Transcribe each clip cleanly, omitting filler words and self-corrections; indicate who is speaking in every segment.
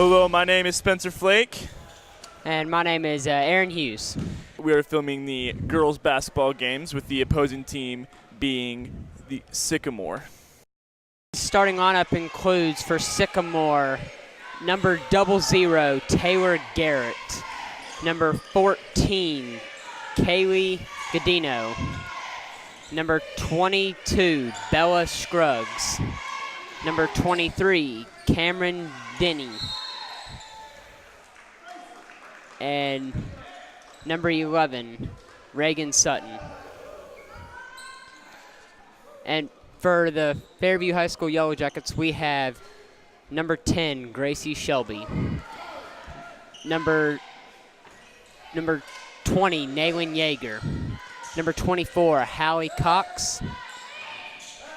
Speaker 1: Hello, my name is Spencer Flake.
Speaker 2: And my name is Aaron Hughes.
Speaker 1: We are filming the girls' basketball games with the opposing team being the Sycamore.
Speaker 2: Starting lineup includes for Sycamore, number 00, Taylor Garrett. Number 14, Kaylee Godino. Number 22, Bella Scruggs. Number 23, Cameron Denny. And number 11, Reagan Sutton. And for the Fairview High School Yellow Jackets, we have number 10, Gracie Shelby. Number 20, Naylin Yeager. Number 24, Hallie Cox.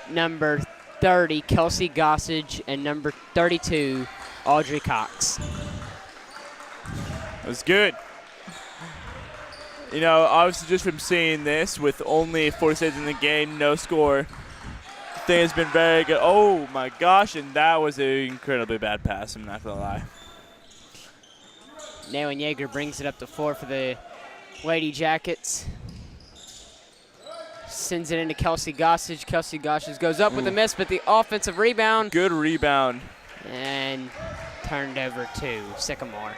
Speaker 2: Number 30, Kelsey Gossage. And number 32, Audrey Cox.
Speaker 1: That was good. You know, obviously just from seeing this with only 4 seconds in the game, no score, the thing has been very good. Oh my gosh, and that was an incredibly bad pass, I'm not gonna lie.
Speaker 2: Naylin Yeager brings it up to 4 for the Lady Jackets. Sends it into Kelsey Gossage. Kelsey Gossage goes up with a miss, but the offensive rebound.
Speaker 1: Good rebound.
Speaker 2: And turned over to Sycamore.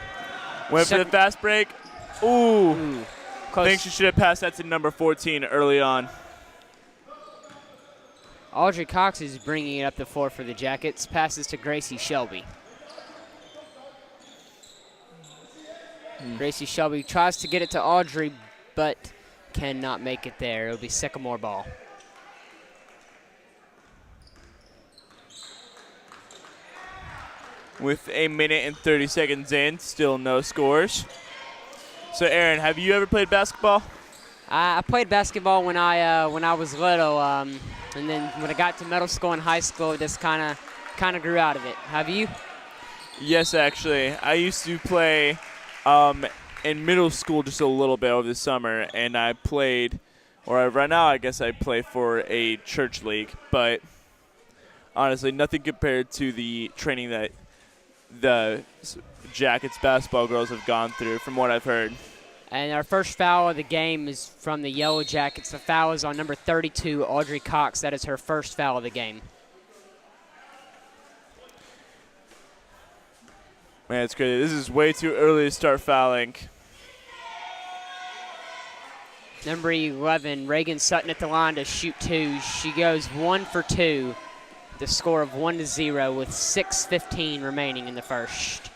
Speaker 1: Went for the fast break. Ooh.
Speaker 2: Close.
Speaker 1: I think she should have passed that to number 14 early on.
Speaker 2: Audrey Cox is bringing it up to 4 for the Jackets. Passes to Gracie Shelby. Gracie Shelby tries to get it to Audrey, but cannot make it there. It'll be Sycamore ball.
Speaker 1: With 1 minute and 30 seconds in, still no scores. So, Aaron, have you ever played basketball?
Speaker 2: I played basketball when I was little, and then when I got to middle school and high school, just kind of grew out of it. Have you?
Speaker 1: Yes, actually. I used to play in middle school just a little bit over the summer, and I played, or right now I guess I play for a church league, but honestly, nothing compared to the training that the Jackets basketball girls have gone through, from what I've heard.
Speaker 2: And our first foul of the game is from the Yellow Jackets. The foul is on number 32, Audrey Cox. That is her first foul of the game.
Speaker 1: Man, it's crazy. This is way too early to start fouling.
Speaker 2: Number 11, Reagan Sutton at the line to shoot 2. She goes 1 for 2. The score of 1-0 with 6:15 remaining in the first.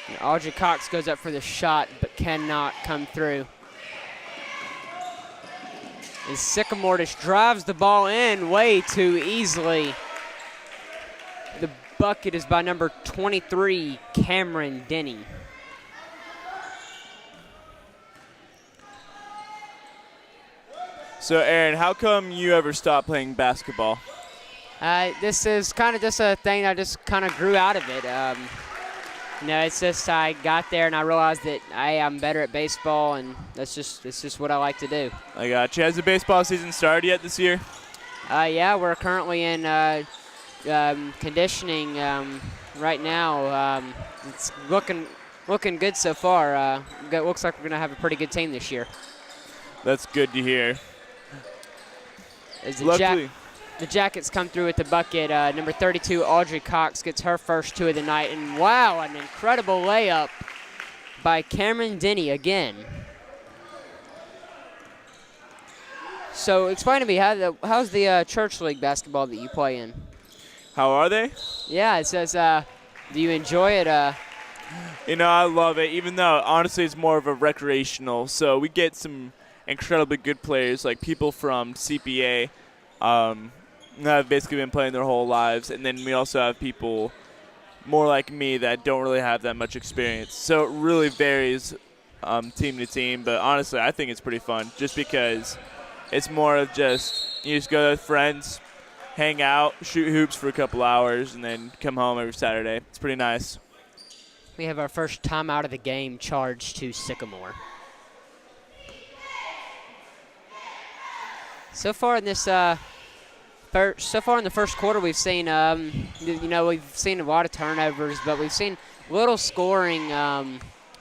Speaker 2: And Audrey Cox goes up for the shot, but cannot come through. And Sycamore just drives the ball in way too easily. The bucket is by number 23, Cameron Denny.
Speaker 1: So, Aaron, how come you ever stopped playing basketball?
Speaker 2: This is kind of just a thing I just kind of grew out of it. It's just I got there and I realized that I'm better at baseball, and it's just what I like to do.
Speaker 1: I got you. Has the baseball season started yet this year?
Speaker 2: Yeah, we're currently in conditioning right now. It's looking good so far. It looks like we're going to have a pretty good team this year.
Speaker 1: That's good to hear.
Speaker 2: As
Speaker 1: Luckily.
Speaker 2: The Jackets come through with the bucket. Number 32, Audrey Cox, gets her first 2 of the night. And, wow, an incredible layup by Cameron Denny again. So explain to me, how's the church league basketball that you play in?
Speaker 1: How are they?
Speaker 2: Yeah, it says, do you enjoy it?
Speaker 1: You know, I love it, even though, honestly, it's more of a recreational. So we get some incredibly good players, like people from CPA that have basically been playing their whole lives. And then we also have people more like me that don't really have that much experience. So it really varies team to team. But honestly, I think it's pretty fun just because it's more of just you just go with friends, hang out, shoot hoops for a couple hours, and then come home every Saturday. It's pretty nice.
Speaker 2: We have our first timeout of the game charged to Sycamore. So far in this so far in the first quarter, we've seen we've seen a lot of turnovers, but we've seen little scoring.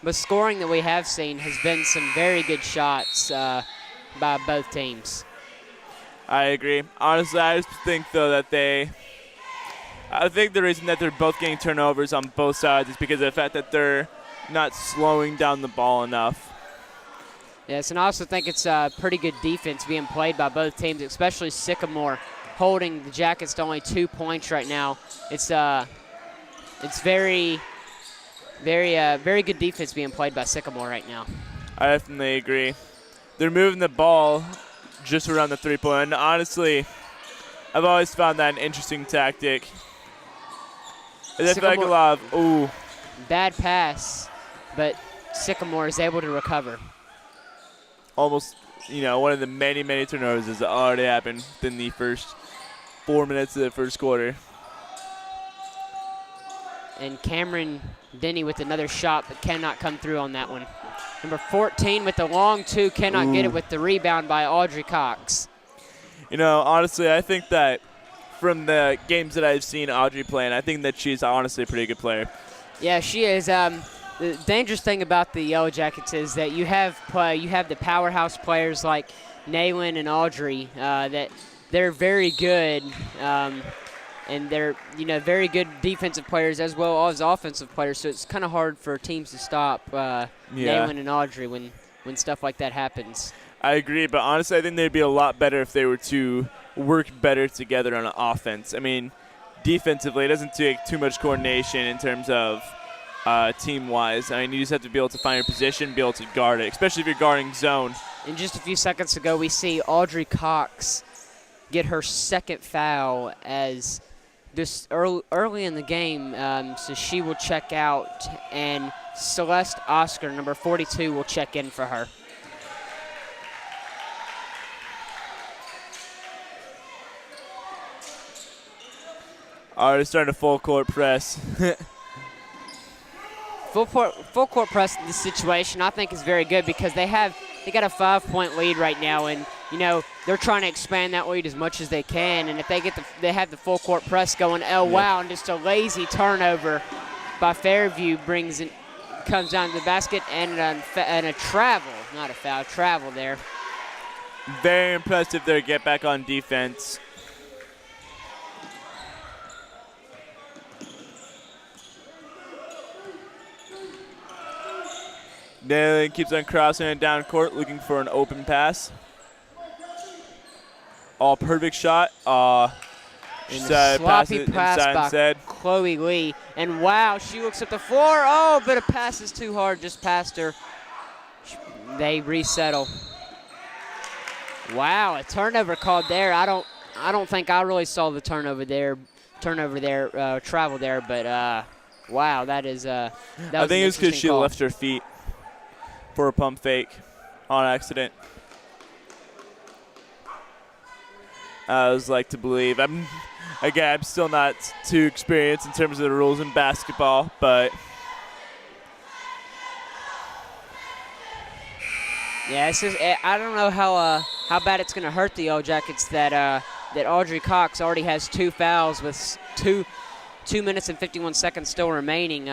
Speaker 2: But scoring that we have seen has been some very good shots by both teams.
Speaker 1: I agree. Honestly, I just think, though, that I think the reason that they're both getting turnovers on both sides is because of the fact that they're not slowing down the ball enough.
Speaker 2: Yes, and I also think it's pretty good defense being played by both teams, especially Sycamore holding the Jackets to only 2 points right now. It's very good defense being played by Sycamore right now.
Speaker 1: I definitely agree. They're moving the ball just around the 3-point. And honestly, I've always found that an interesting tactic. I feel like a lot of,
Speaker 2: bad pass, but Sycamore is able to recover.
Speaker 1: Almost, one of the many, many turnovers has already happened within the first 4 minutes of the first quarter.
Speaker 2: And Cameron Denny with another shot, but cannot come through on that one. Number 14 with the long two, cannot get it with the rebound by Audrey Cox.
Speaker 1: Honestly, I think that from the games that I've seen Audrey playing, I think that she's honestly a pretty good player.
Speaker 2: Yeah, she is. The dangerous thing about the Yellow Jackets is that you have the powerhouse players like Naylin and Audrey that they're very good. And they're, very good defensive players as well as offensive players. So it's kind of hard for teams to stop Naylin and Audrey when stuff like that happens.
Speaker 1: I agree, but honestly, I think they'd be a lot better if they were to work better together on offense. I mean, defensively, it doesn't take too much coordination in terms of team-wise. I mean, you just have to be able to find your position, be able to guard it, especially if you're guarding zone.
Speaker 2: And just a few seconds ago, we see Audrey Cox get her second foul as this early in the game, so she will check out, and Celeste Oscar, number 42, will check in for her.
Speaker 1: Already starting a full court press.
Speaker 2: Full court press in this situation I think is very good because they got a 5-point lead right now, and they're trying to expand that lead as much as they can. And if they have the full court press going, wow, and just a lazy turnover by Fairview comes down to the basket and a travel, not a foul, travel there.
Speaker 1: Very impressive there. Get back on defense. Naylin keeps on crossing it down court, looking for an open pass. All perfect shot.
Speaker 2: Sloppy pass by Chloe Lee. And wow, she looks at the floor. Oh, but a pass is too hard, just past her. They resettle. Wow, a turnover called there. I don't think I really saw the travel there, but wow, that is
Speaker 1: I think it was because she left her feet for a pump fake on accident. I was like to believe. I'm still not too experienced in terms of the rules in basketball, but
Speaker 2: yeah, I don't know how bad it's going to hurt the Yellow Jackets that Audrey Cox already has 2 fouls with 2 minutes and 51 seconds still remaining.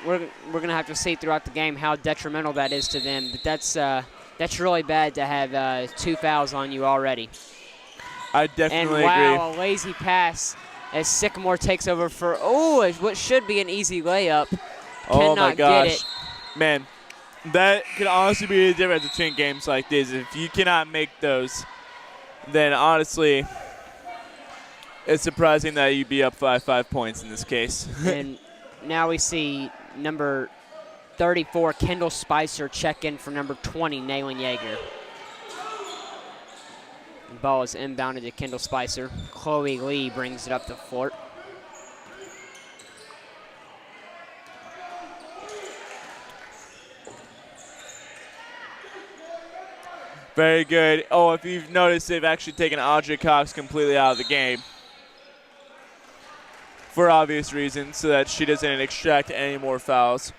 Speaker 2: We're going to have to see throughout the game how detrimental that is to them. But that's really bad to have 2 fouls on you already.
Speaker 1: I definitely agree.
Speaker 2: And wow, a lazy pass as Sycamore takes over for what should be an easy layup.
Speaker 1: Oh my gosh,
Speaker 2: get it.
Speaker 1: Man, that could honestly be the difference between games like this. If you cannot make those, then honestly, it's surprising that you'd be up 5 points in this case.
Speaker 2: And now we see number 34, Kendall Spicer, check in for number 20, Naylin Yeager. The ball is inbounded to Kendall Spicer. Chloe Lee brings it up the court.
Speaker 1: Very good. Oh, if you've noticed, they've actually taken Audrey Cox completely out of the game for obvious reasons, so that she doesn't extract any more fouls.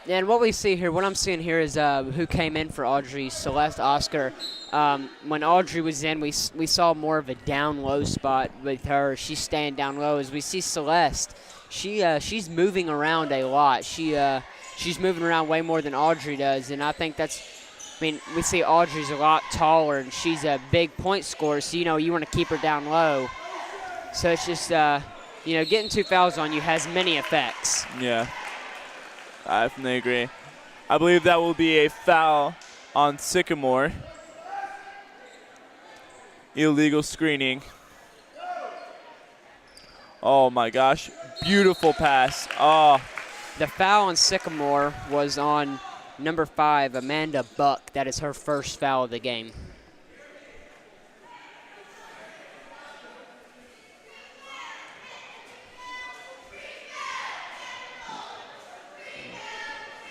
Speaker 2: And what we see here, what I'm seeing here is who came in for Audrey, Celeste Oscar. When Audrey was in, we saw more of a down low spot with her. She's staying down low. As we see Celeste, she's moving around a lot. She's moving around way more than Audrey does, and I think we see Audrey's a lot taller, and she's a big point scorer, so, you want to keep her down low. So it's just, getting 2 fouls on you has many effects.
Speaker 1: Yeah. I definitely agree. I believe that will be a foul on Sycamore. Illegal screening. Oh my gosh. Beautiful pass. Oh.
Speaker 2: The foul on Sycamore was on number 5, Amanda Buck. That is her first foul of the game.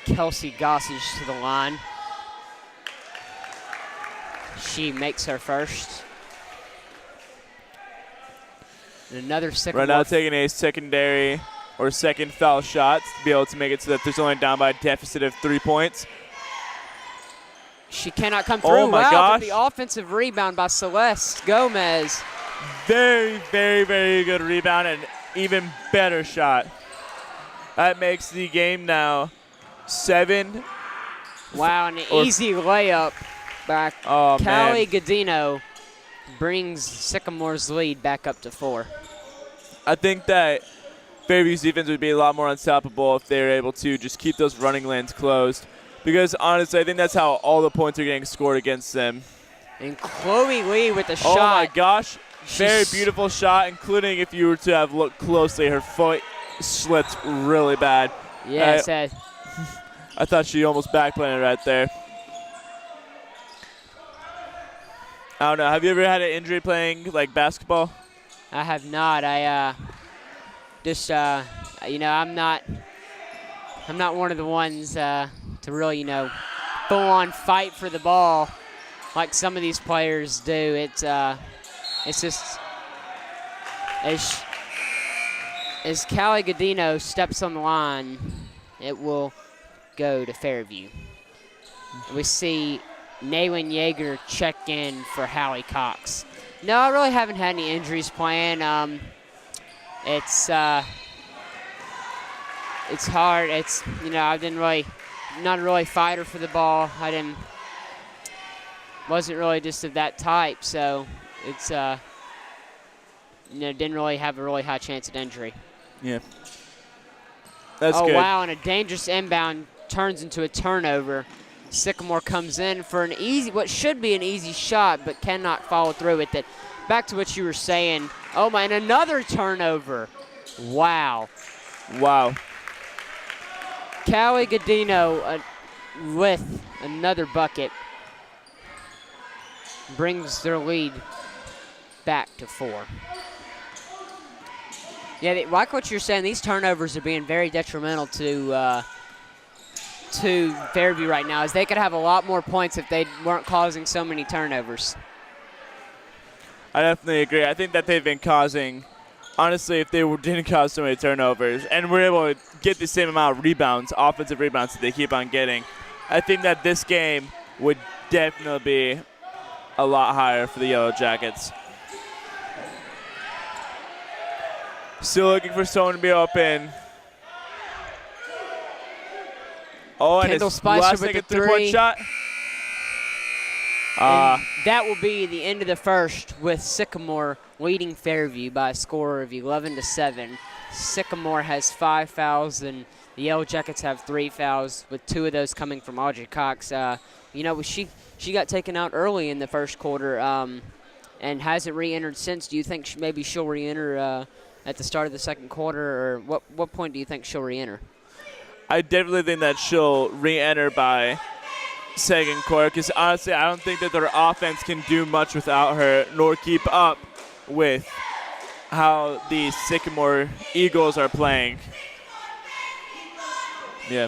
Speaker 2: Kelsey Gossage to the line. She makes her first. And another Sycamore.
Speaker 1: Right now taking a secondary or second foul shot to be able to make it so that there's only down by a deficit of 3 points.
Speaker 2: She cannot come through.
Speaker 1: Oh my gosh.
Speaker 2: But the offensive rebound by Celeste Gomez.
Speaker 1: Very, very, very good rebound and even better shot. That makes the game now 7.
Speaker 2: Wow, an easy layup by Callie Godino brings Sycamore's lead back up to 4.
Speaker 1: I think that Fairview's defense would be a lot more unstoppable if they were able to just keep those running lanes closed. Because honestly, I think that's how all the points are getting scored against them.
Speaker 2: And Chloe Lee with the shot.
Speaker 1: Oh my gosh. Very beautiful shot, including if you were to have looked closely, her foot slipped really bad.
Speaker 2: Yes,
Speaker 1: I thought she almost backplanted right there. I don't know. Have you ever had an injury playing like basketball?
Speaker 2: I have not. I'm not one of the ones to really, full on fight for the ball like some of these players do. It's just as Callie Godino steps on the line, it will go to Fairview. We see Naylin Yeager check in for Hallie Cox. No, I really haven't had any injuries playing. It's hard. I not really fighter for the ball. Wasn't really just of that type, so it's didn't really have a really high chance of injury.
Speaker 1: Yeah. That's
Speaker 2: good.
Speaker 1: Oh
Speaker 2: wow, and a dangerous inbound turns into a turnover. Sycamore comes in for what should be an easy shot, but cannot follow through with it. Back to what you were saying. Oh my, and another turnover. Wow.
Speaker 1: Wow.
Speaker 2: Callie Godino with another bucket brings their lead back to 4. Yeah, like what you're saying, these turnovers are being very detrimental to Fairview right now, as they could have a lot more points if they weren't causing so many turnovers.
Speaker 1: I definitely agree. I think that they've been causing, honestly, if they didn't cause so many turnovers and were able to get the same amount of rebounds, offensive rebounds that they keep on getting, I think that this game would definitely be a lot higher for the Yellow Jackets. Still looking for someone to be open. Oh, and
Speaker 2: Kendall
Speaker 1: his
Speaker 2: Spicer
Speaker 1: last
Speaker 2: with
Speaker 1: second
Speaker 2: the
Speaker 1: three-point
Speaker 2: three.
Speaker 1: shot.
Speaker 2: And that will be the end of the first, with Sycamore leading Fairview by a score of 11-7. Sycamore has 5 fouls, and the Yellow Jackets have 3 fouls, with 2 of those coming from Audrey Cox. She got taken out early in the first quarter and hasn't re-entered since. Do you think maybe she'll re-enter at the start of the second quarter, or what point do you think she'll re-enter?
Speaker 1: I definitely think that she'll re-enter by second quarter, because honestly, I don't think that their offense can do much without her, nor keep up with how the Sycamore Eagles are playing. Yeah.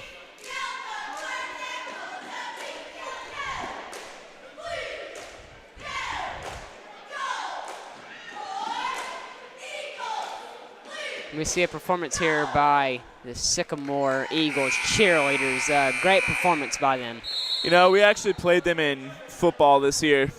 Speaker 2: We see a performance here by the Sycamore Eagles cheerleaders. Great performance by them.
Speaker 1: You know, we actually played them in football this year.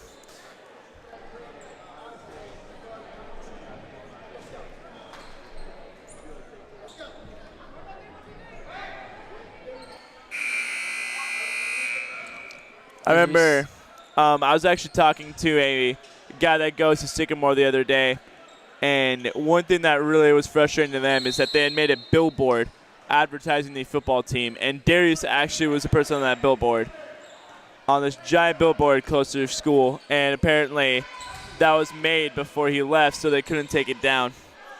Speaker 1: I remember I was actually talking to a guy that goes to Sycamore the other day, and one thing that really was frustrating to them is that they had made a billboard advertising the football team, and Darius actually was the person on that billboard, on this giant billboard close to their school, and apparently that was made before he left, so they couldn't take it down.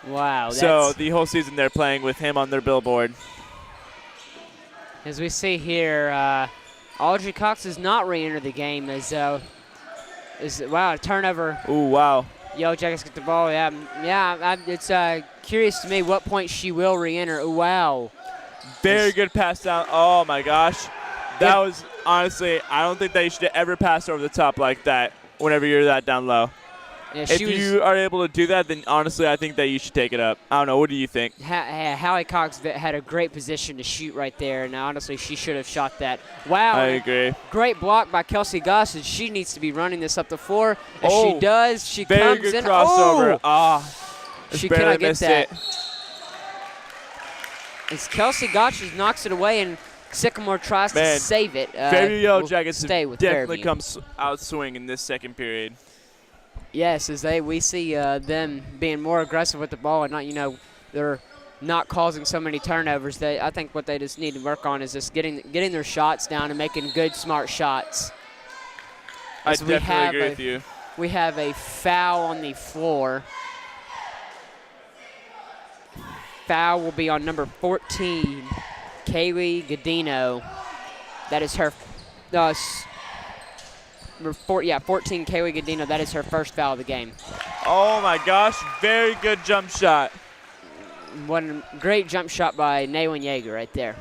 Speaker 2: Wow.
Speaker 1: So the whole season they're playing with him on their billboard.
Speaker 2: As we see here, Audrey Cox does not re-enter the game wow, a turnover.
Speaker 1: Ooh, wow.
Speaker 2: Yellow Jackets get the ball. It's curious to me what point she will re-enter. Ooh, wow.
Speaker 1: Very good pass down. Oh, my gosh. That was, honestly, I don't think that you should ever pass over the top like that whenever you're that down low.
Speaker 2: Yeah,
Speaker 1: if you are able to do that, then honestly, I think that you should take it up. I don't know. What do you think?
Speaker 2: Hallie Cox had a great position to shoot right there, and honestly, she should have shot that. Wow.
Speaker 1: I agree.
Speaker 2: Great block by Kelsey Gossage. She needs to be running this up the floor. As she does, she
Speaker 1: very
Speaker 2: comes
Speaker 1: good
Speaker 2: in.
Speaker 1: crossover.
Speaker 2: She cannot get that.
Speaker 1: It.
Speaker 2: As Kelsey Gossage knocks it away, and Sycamore tries to save it.
Speaker 1: Fairview Yellow Jackets
Speaker 2: definitely
Speaker 1: Fairview comes out swing in this second period.
Speaker 2: Yes, as we see them being more aggressive with the ball and not, they're not causing so many turnovers. I think what they just need to work on is just getting their shots down and making good, smart shots.
Speaker 1: I definitely agree with you.
Speaker 2: We have a foul on the floor. Foul will be on number 14, Kaylee Godino. That is her. 14, Kaylee Godino. That is her first foul of the game.
Speaker 1: Oh, my gosh. Very good jump shot.
Speaker 2: One great jump shot by Naylin Yeager right there.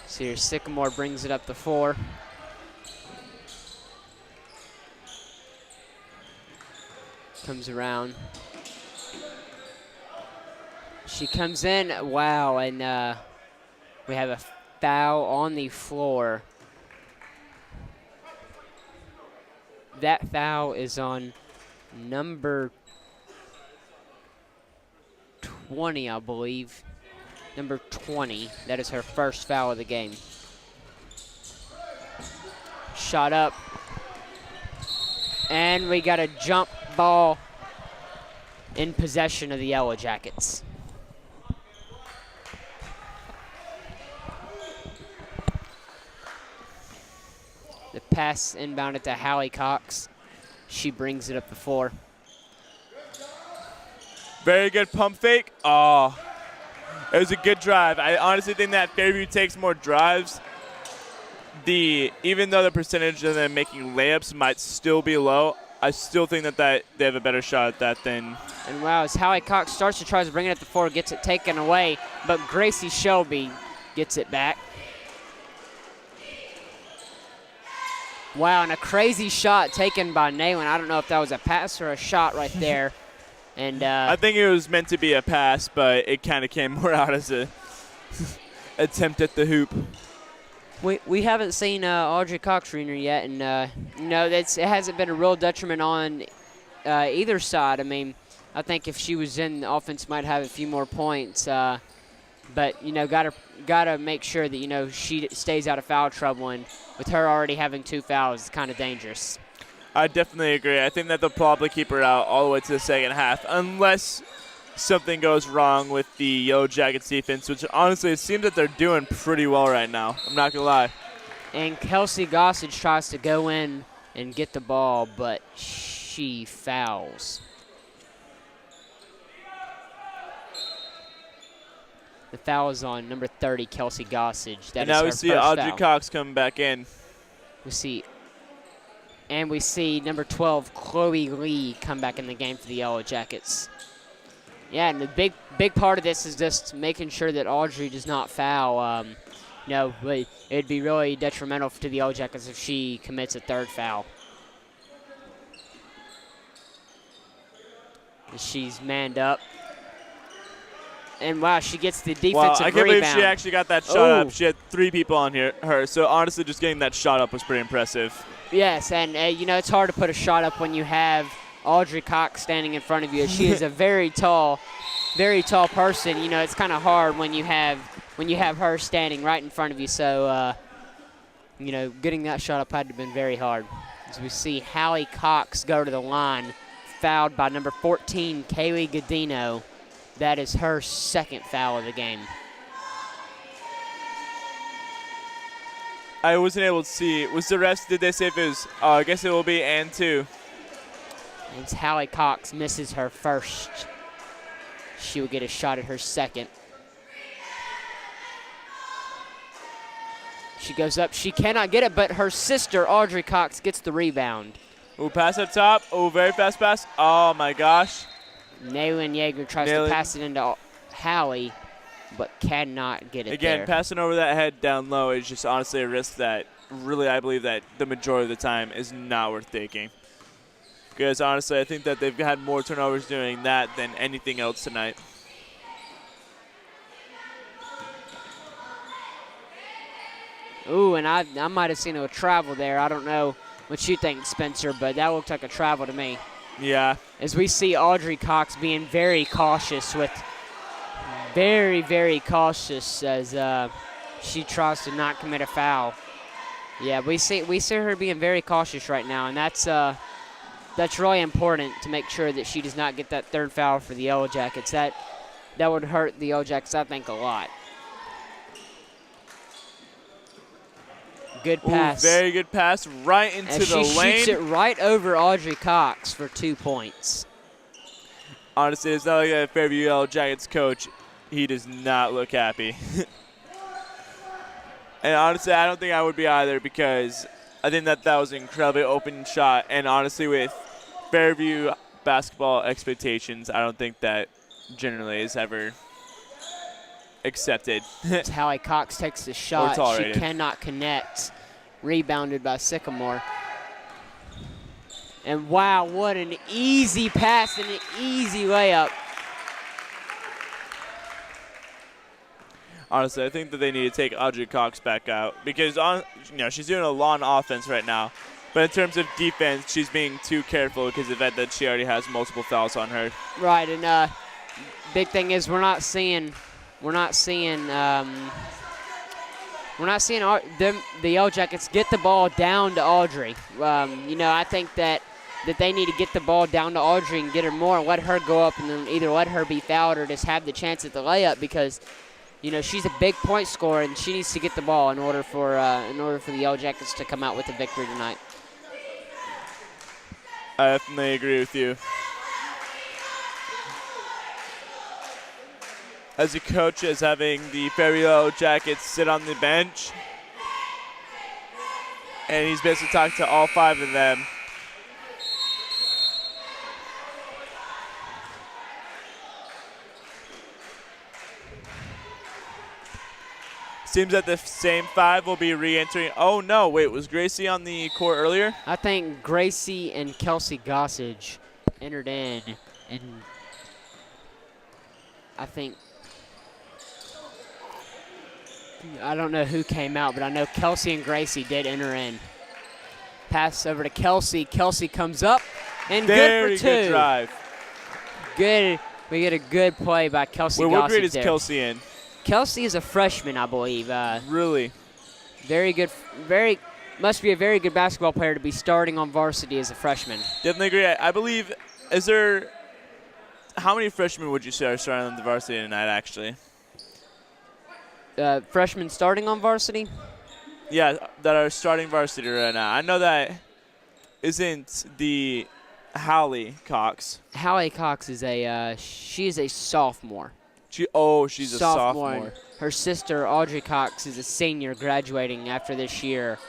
Speaker 2: So here Sycamore brings it up the floor. Comes around. She comes in. Wow, and we have a foul on the floor. That foul is on number 20, I believe. Number 20. That is her first foul of the game. Shot up. And we got a jump ball in possession of the Yellow Jackets. The pass inbounded to Hallie Cox. She brings it up the floor.
Speaker 1: Very good pump fake. Oh, it was a good drive. I honestly think that Fairview takes more drives. Even though the percentage of them making layups might still be low, I still think that they have a better shot at that than. And
Speaker 2: wow, as Hallie Cox starts to try to bring it up the floor, gets it taken away, but Gracie Shelby gets it back. Wow, and a crazy shot taken by Naylin. I don't know if that was a pass or a shot right there. And
Speaker 1: I think it was meant to be a pass, but it kind of came more out as a attempt at the hoop.
Speaker 2: We haven't seen Audrey Cox re-enter yet, and it hasn't been a real detriment on either side. I mean, I think if she was in, the offense might have a few more points. But gotta make sure that she stays out of foul trouble, and with her already having 2 fouls, it's kind of dangerous.
Speaker 1: I definitely agree. I think that they'll probably keep her out all the way to the second half, unless something goes wrong with the Yellow Jackets defense, which honestly it seems that they're doing pretty well right now. I'm not gonna lie.
Speaker 2: And Kelsey Gossage tries to go in and get the ball, but she fouls. The foul is on number 30, Kelsey Gossage.
Speaker 1: And now we see Audrey Cox coming back in.
Speaker 2: We see number 12, Chloe Lee, come back in the game for the Yellow Jackets. Yeah, and the big part of this is just making sure that Audrey does not foul. But it'd be really detrimental to the Yellow Jackets if she commits a third foul. She's manned up. And, wow, she gets the defensive rebound.
Speaker 1: Wow, I can't believe she actually got that shot up. She had 3 people on her. So, honestly, just getting that shot up was pretty impressive.
Speaker 2: Yes, and, it's hard to put a shot up when you have Audrey Cox standing in front of you. She is a very tall person. It's kind of hard when you have her standing right in front of you. So, getting that shot up had to have been very hard. As we see Hallie Cox go to the line, fouled by number 14, Kaylee Godino. That is her second foul of the game.
Speaker 1: I wasn't able to see. Was the rest, did they say if it was, I guess it will be and 2.
Speaker 2: And Hallie Cox misses her first. She will get a shot at her second. She goes up. She cannot get it, but her sister, Audrey Cox, gets the rebound.
Speaker 1: Ooh, pass up top. Oh, very fast pass. Oh, my gosh.
Speaker 2: Naylin Yeager tries to pass it into Hallie, but cannot get it
Speaker 1: Again,
Speaker 2: there.
Speaker 1: passing over that head down low is just honestly a risk that really I believe that the majority of the time is not worth taking. Because honestly, I think that they've had more turnovers doing that than anything else tonight.
Speaker 2: Ooh, and I might have seen a travel there. I don't know what you think, Spencer, but that looked like a travel to me.
Speaker 1: Yeah.
Speaker 2: As we see Audrey Cox being very cautious very, very cautious as she tries to not commit a foul. Yeah, we see her being very cautious right now, and that's really important to make sure that she does not get that third foul for the Yellow Jackets. That would hurt the Yellow Jackets, I think, a lot. Good pass.
Speaker 1: Ooh, very good pass right into the lane.
Speaker 2: She shoots it right over Audrey Cox for 2 points.
Speaker 1: Honestly, it's not like a Fairview Yellow Jackets coach. He does not look happy. And honestly, I don't think I would be either because I think that was an incredibly open shot. And honestly, with Fairview basketball expectations, I don't think that generally is ever accepted.
Speaker 2: That's Hallie Cox takes the shot. She cannot connect. Rebounded by Sycamore. And wow, what an easy pass and an easy layup.
Speaker 1: Honestly, I think that they need to take Audrey Cox back out because she's doing a lot on offense right now. But in terms of defense, she's being too careful because of the fact that she already has multiple fouls on her.
Speaker 2: Right, and big thing is we're not seeing the Yellow Jackets get the ball down to Audrey. I think that they need to get the ball down to Audrey and get her more, let her go up, and then either let her be fouled or just have the chance at the layup because, she's a big point scorer and she needs to get the ball in order for the Yellow Jackets to come out with a victory tonight.
Speaker 1: I definitely agree with you. As the coach is having the Fairview Yellow Jackets sit on the bench. And he's basically talked to all 5 of them. Seems that the same 5 will be re-entering. Oh, no. Wait, was Gracie on the court earlier?
Speaker 2: I think Gracie and Kelsey Gossage entered in. And I think I don't know who came out, but I know Kelsey and Gracie did enter in. Pass over to Kelsey. Kelsey comes up and
Speaker 1: Very
Speaker 2: good for 2.
Speaker 1: Good drive.
Speaker 2: Good. We get a good play by Kelsey.
Speaker 1: What grade is Kelsey in?
Speaker 2: Kelsey is a freshman, I believe.
Speaker 1: Really?
Speaker 2: Very good. Must be a very good basketball player to be starting on varsity as a freshman.
Speaker 1: Definitely agree. I believe, how many freshmen would you say are starting on the varsity tonight, actually?
Speaker 2: Freshmen starting on varsity?
Speaker 1: Yeah, that are starting varsity right now. I know that isn't the Hallie Cox.
Speaker 2: Hallie Cox is she is a sophomore.
Speaker 1: She's a sophomore.
Speaker 2: Her sister, Audrey Cox, is a senior graduating after this year.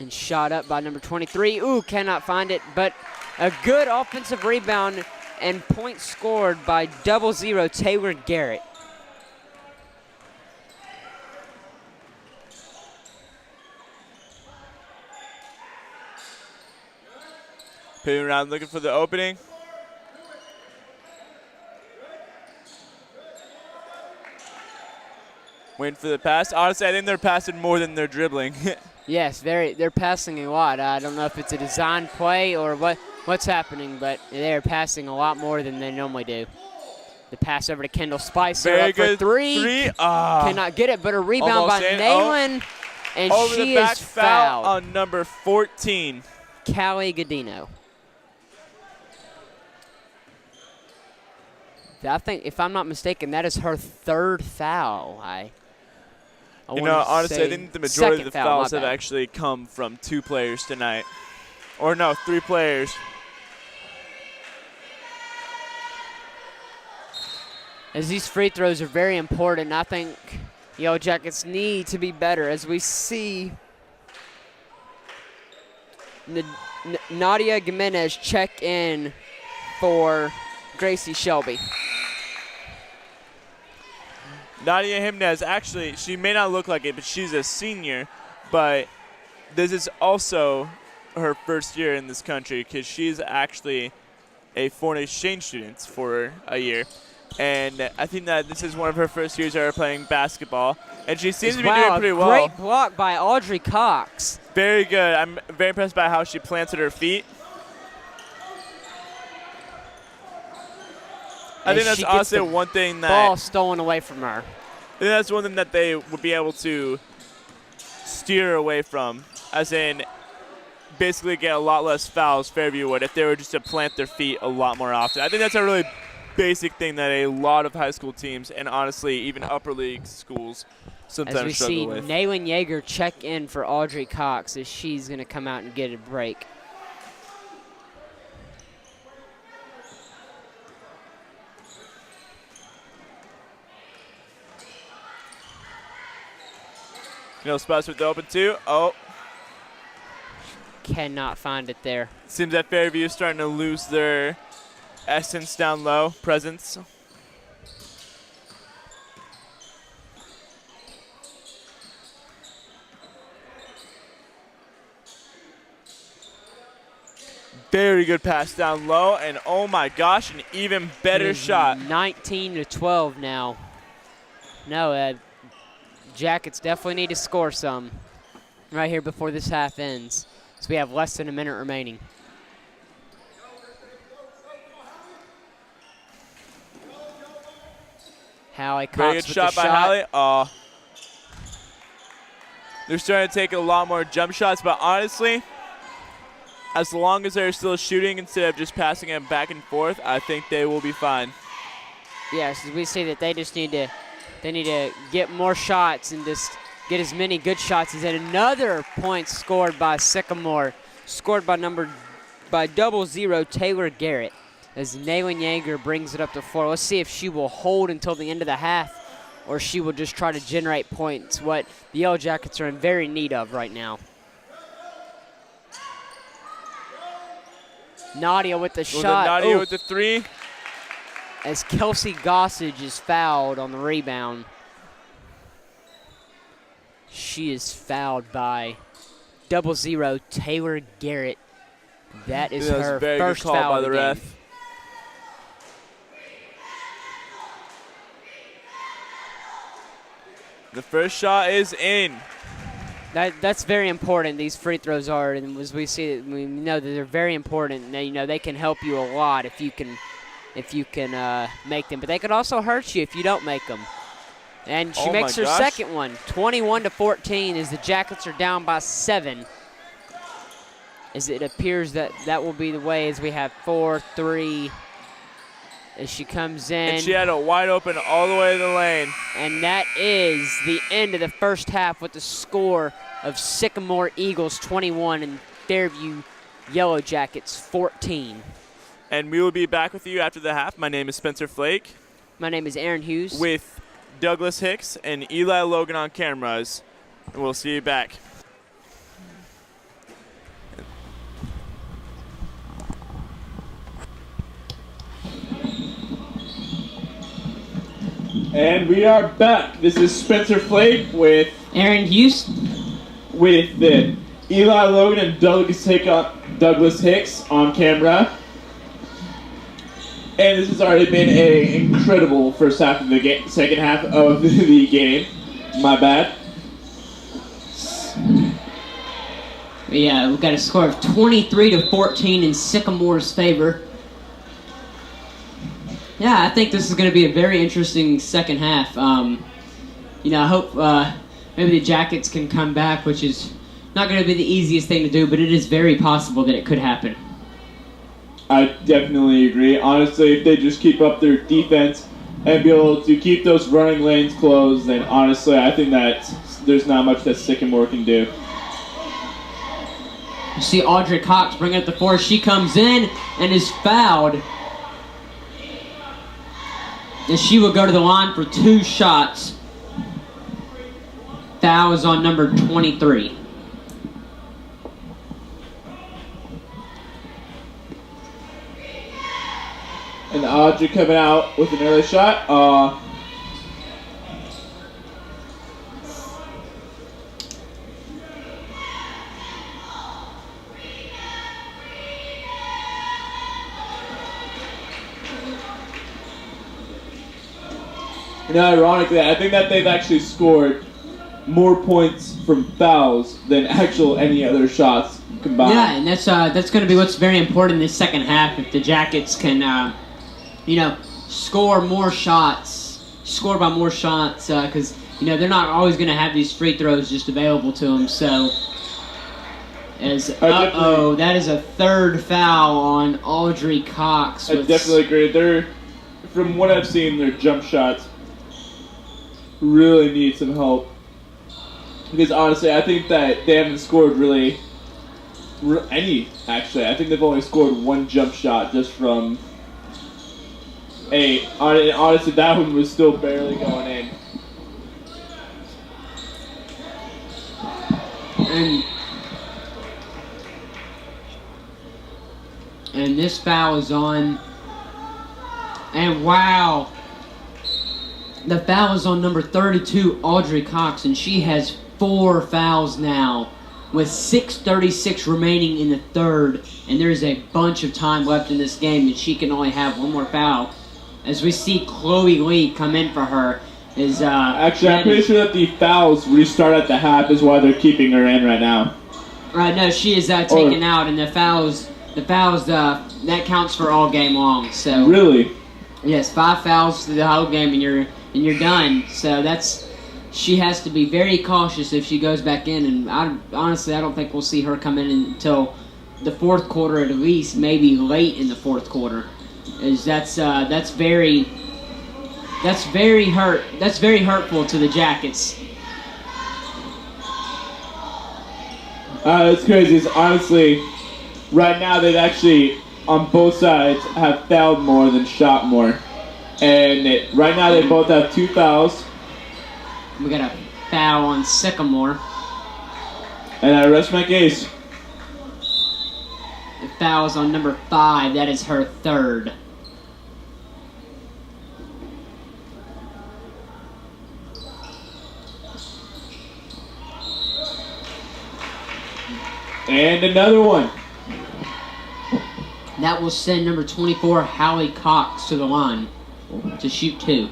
Speaker 2: And shot up by number 23. Ooh, cannot find it, but a good offensive rebound and point scored by 00 Taylor Garrett.
Speaker 1: Pitting around looking for the opening. Waiting for the pass. Honestly, I think they're passing more than they're dribbling.
Speaker 2: Yes, they're passing a lot. I don't know if it's a design play or what's happening, but they're passing a lot more than they normally do. The pass over to Kendall Spicer.
Speaker 1: Very
Speaker 2: up
Speaker 1: good
Speaker 2: for three. Cannot get it, but a rebound by Nayland, and
Speaker 1: over
Speaker 2: she
Speaker 1: the back,
Speaker 2: is
Speaker 1: foul
Speaker 2: fouled.
Speaker 1: on number 14.
Speaker 2: Callie Godino. I think, if I'm not mistaken, that is her third foul.
Speaker 1: You know, honestly, I think the majority of the fouls have actually come from 2 players tonight. Or no, 3 players.
Speaker 2: As these free throws are very important, I think Yellow Jackets need to be better. As we see Nadia Gimenez check in for Gracie Shelby.
Speaker 1: Nadia Jimenez, actually, she may not look like it, but she's a senior. But this is also her first year in this country because she's actually a foreign exchange student for a year. And I think that this is one of her first years ever playing basketball. And she seems to be doing pretty well.
Speaker 2: Great block by Audrey Cox.
Speaker 1: Very good. I'm very impressed by how she planted her feet. I think that's also one thing that
Speaker 2: ball stolen away from her.
Speaker 1: I think that's one thing that they would be able to steer away from, as in basically get a lot less fouls Fairview would if they were just to plant their feet a lot more often. I think that's a really basic thing that a lot of high school teams and honestly even upper league schools sometimes struggle with.
Speaker 2: As we see Naylin Yeager check in for Audrey Cox as she's going to come out and get a break.
Speaker 1: No spots with the open 2. Oh.
Speaker 2: Cannot find it there.
Speaker 1: Seems that Fairview is starting to lose their essence down low, presence. Very good pass down low, and oh my gosh, an even better shot.
Speaker 2: 19-12 now. No, Jackets definitely need to score some right here before this half ends. So we have less than a minute remaining. Hallie Cox
Speaker 1: very good
Speaker 2: with
Speaker 1: shot
Speaker 2: the
Speaker 1: by Hallie. Oh. They're starting to take a lot more jump shots, but honestly, as long as they're still shooting instead of just passing it back and forth, I think they will be fine.
Speaker 2: Yes, we see that they just need to get more shots and just get as many good shots as another point scored by Sycamore, scored by 00 Taylor Garrett as Naylin Yeager brings it up to 4. Let's see if she will hold until the end of the half or she will just try to generate points, what the Yellow Jackets are in very need of right now. Nadia with the shot.
Speaker 1: Nadia with the 3.
Speaker 2: As Kelsey Gossage is fouled on the rebound. She is fouled by 00 Taylor Garrett. That is her first foul of the game.
Speaker 1: The first shot is in.
Speaker 2: That's very important. These free throws are, and as we see, we know that they're very important. They can help you a lot if you can make them, but they could also hurt you if you don't make them. And she makes her second one, 21-14, as the Jackets are down by 7. As it appears that will be the way, as we have 4-3 as she comes in.
Speaker 1: And she had it wide open all the way to the lane.
Speaker 2: And that is the end of the first half with the score of Sycamore Eagles 21 and Fairview Yellow Jackets 14.
Speaker 1: And we will be back with you after the half. My name is Spencer Flake.
Speaker 2: My name is Aaron Hughes.
Speaker 1: With Douglas Hicks and Eli Logan on cameras. And we'll see you back. And we are back. This is Spencer Flake with
Speaker 3: Aaron Hughes.
Speaker 1: the Eli Logan and Douglas Hicks on camera. And this has already been an incredible first half of the game, second half of the game. My bad.
Speaker 3: Yeah, we've got a score of 23-14 in Sycamore's favor. Yeah, I think this is going to be a very interesting second half. I hope maybe the Jackets can come back, which is not going to be the easiest thing to do, but it is very possible that it could happen.
Speaker 1: I definitely agree. Honestly, if they just keep up their defense and be able to keep those running lanes closed, then honestly, I think that there's not much that Sycamore can do.
Speaker 3: You see Audrey Cox bring up the force. She comes in and is fouled. And she will go to the line for 2 shots. Foul is on number 23.
Speaker 1: And Audrey coming out with an early shot. And ironically, I think that they've actually scored more points from fouls than actual any other shots combined.
Speaker 3: Yeah, and that's going to be what's very important in this second half. If the Jackets can, score more shots, score by more shots, because they're not always going to have these free throws just available to them. So, that is a third foul on Audrey Cox.
Speaker 1: I definitely agree. From what I've seen, their jump shots really need some help. Because honestly, I think that they haven't scored really any, actually. I think they've only scored 1 jump shot just from honestly, that one was still barely going in.
Speaker 3: And this foul is on. And wow. The foul is on number 32, Audrey Cox, and she has 4 fouls now with 6:36 remaining in the third, and there is a bunch of time left in this game, and she can only have 1 more foul. As we see Chloe Lee come in for her.
Speaker 1: Actually, I'm pretty sure that the fouls restart at the half is why they're keeping her in right now.
Speaker 3: Right, no, she is taken out, and the fouls, that counts for all game long. So
Speaker 1: really?
Speaker 3: Yes, 5 fouls through the whole game, and you're done. So she has to be very cautious if she goes back in, and honestly I don't think we'll see her come in until the fourth quarter at least, maybe late in the fourth quarter. That's very hurtful to the Jackets.
Speaker 1: It's crazy. It's honestly, right now they've actually on both sides have fouled more than shot more. And right now they both have 2 fouls.
Speaker 3: We got a foul on Sycamore.
Speaker 1: And I rest my case.
Speaker 3: The foul is on number 5. That is her third.
Speaker 1: And another one.
Speaker 3: That will send number 24, Hallie Cox, to the line to shoot 2.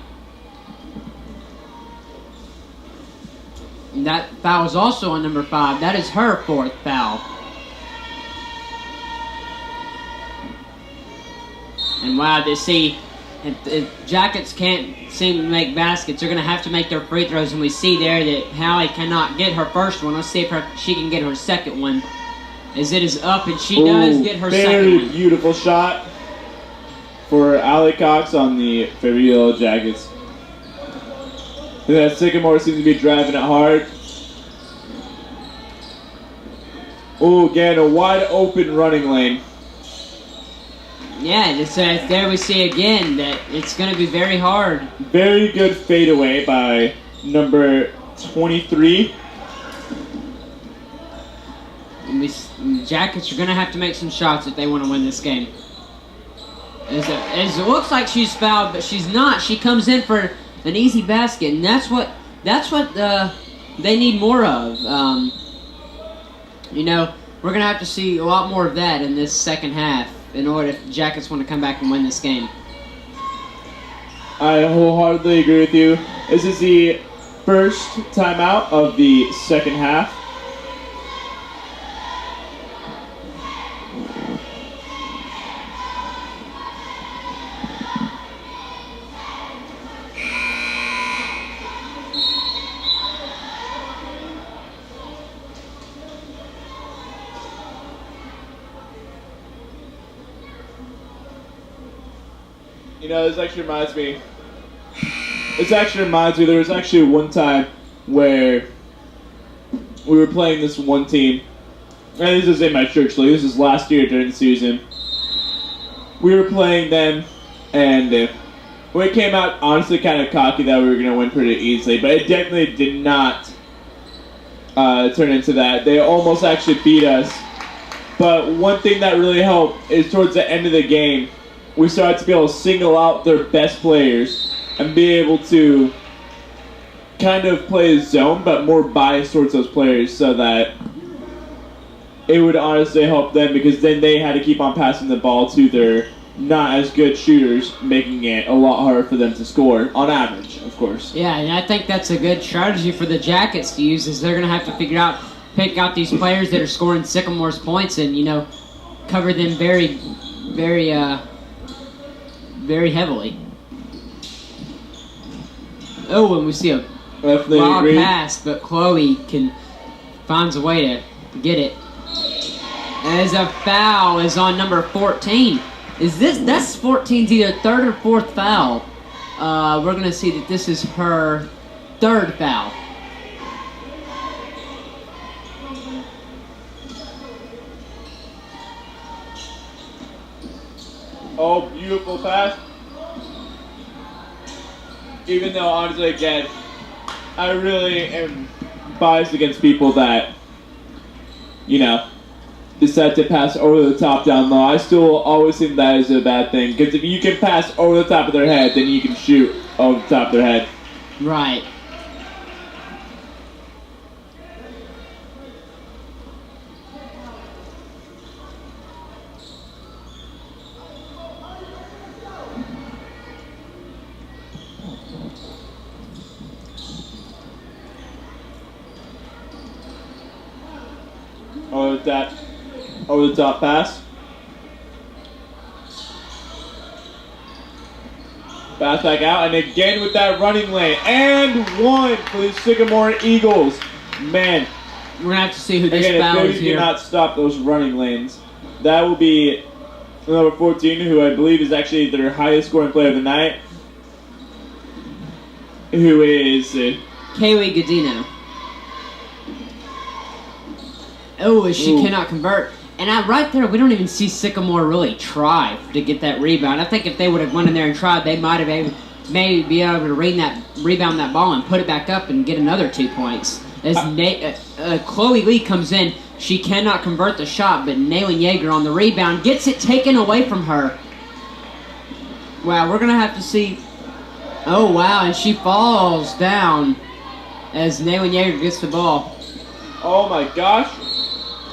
Speaker 3: And that foul is also on number 5. That is her 4th foul. And wow, they see if Jackets can't seem to make baskets, they're going to have to make their free throws. And we see there that Hallie cannot get her first one. Let's see if she can get her second one. As it is up, and she does get her second one.
Speaker 1: Very beautiful shot for Allie Cox on the Fairview Jackets. And that Sycamore seems to be driving it hard. Oh, again, a wide open running lane.
Speaker 3: Yeah, there we see again that it's going to be very hard.
Speaker 1: Very good fadeaway by number 23.
Speaker 3: And the Jackets are going to have to make some shots if they want to win this game. As it looks like she's fouled, but she's not. She comes in for an easy basket, and that's what they need more of. You know, we're gonna have to see a lot more of that in this second half in order if the Jackets want to come back and win this game.
Speaker 1: I wholeheartedly agree with you. This is the first timeout of the second half. You know, this actually reminds me. There was actually one time where we were playing this one team, and this is in my church league. This is last year during the season. We were playing them, and we came out honestly kind of cocky that we were going to win pretty easily, but it definitely did not turn into that. They almost actually beat us. But one thing that really helped is towards the end of the game, we started to be able to single out their best players and be able to kind of play a zone, but more biased towards those players so that it would honestly help them, because then they had to keep on passing the ball to their not as good shooters, making it a lot harder for them to score, on average, of course.
Speaker 3: Yeah, and I think that's a good strategy for the Jackets to use, is they're going to have to pick out these players that are scoring Sycamore's points and, you know, cover them very, very, very heavily. Oh, and we see a wild pass, but Chloe finds a way to get it. As a foul is on number 14. That's 14's either third or fourth foul. We're gonna see that this is her third foul.
Speaker 1: Oh, beautiful pass. Even though, honestly, again, I really am biased against people that, you know, decide to pass over the top down low. I still always think that is a bad thing, because if you can pass over the top of their head, then you can shoot over the top of their head.
Speaker 3: Right.
Speaker 1: Over the top pass. Pass back out, and again with that running lane. And one for the Sycamore Eagles. Man.
Speaker 3: We're going to have to see who this
Speaker 1: again,
Speaker 3: foul
Speaker 1: if
Speaker 3: is here.
Speaker 1: cannot stop those running lanes, that will be number 14, who I believe is actually their highest scoring player of the night, who is
Speaker 3: Kaylee Godino. Oh, she cannot convert. And right there, we don't even see Sycamore really try to get that rebound. I think if they would have went in there and tried, they might have maybe be able to rebound that ball and put it back up and get another 2 points. As Chloe Lee comes in, she cannot convert the shot, but Naylin Yeager on the rebound gets it taken away from her. Wow, we're going to have to see. Oh, wow, and she falls down as Naylin Yeager gets the ball.
Speaker 1: Oh, my gosh.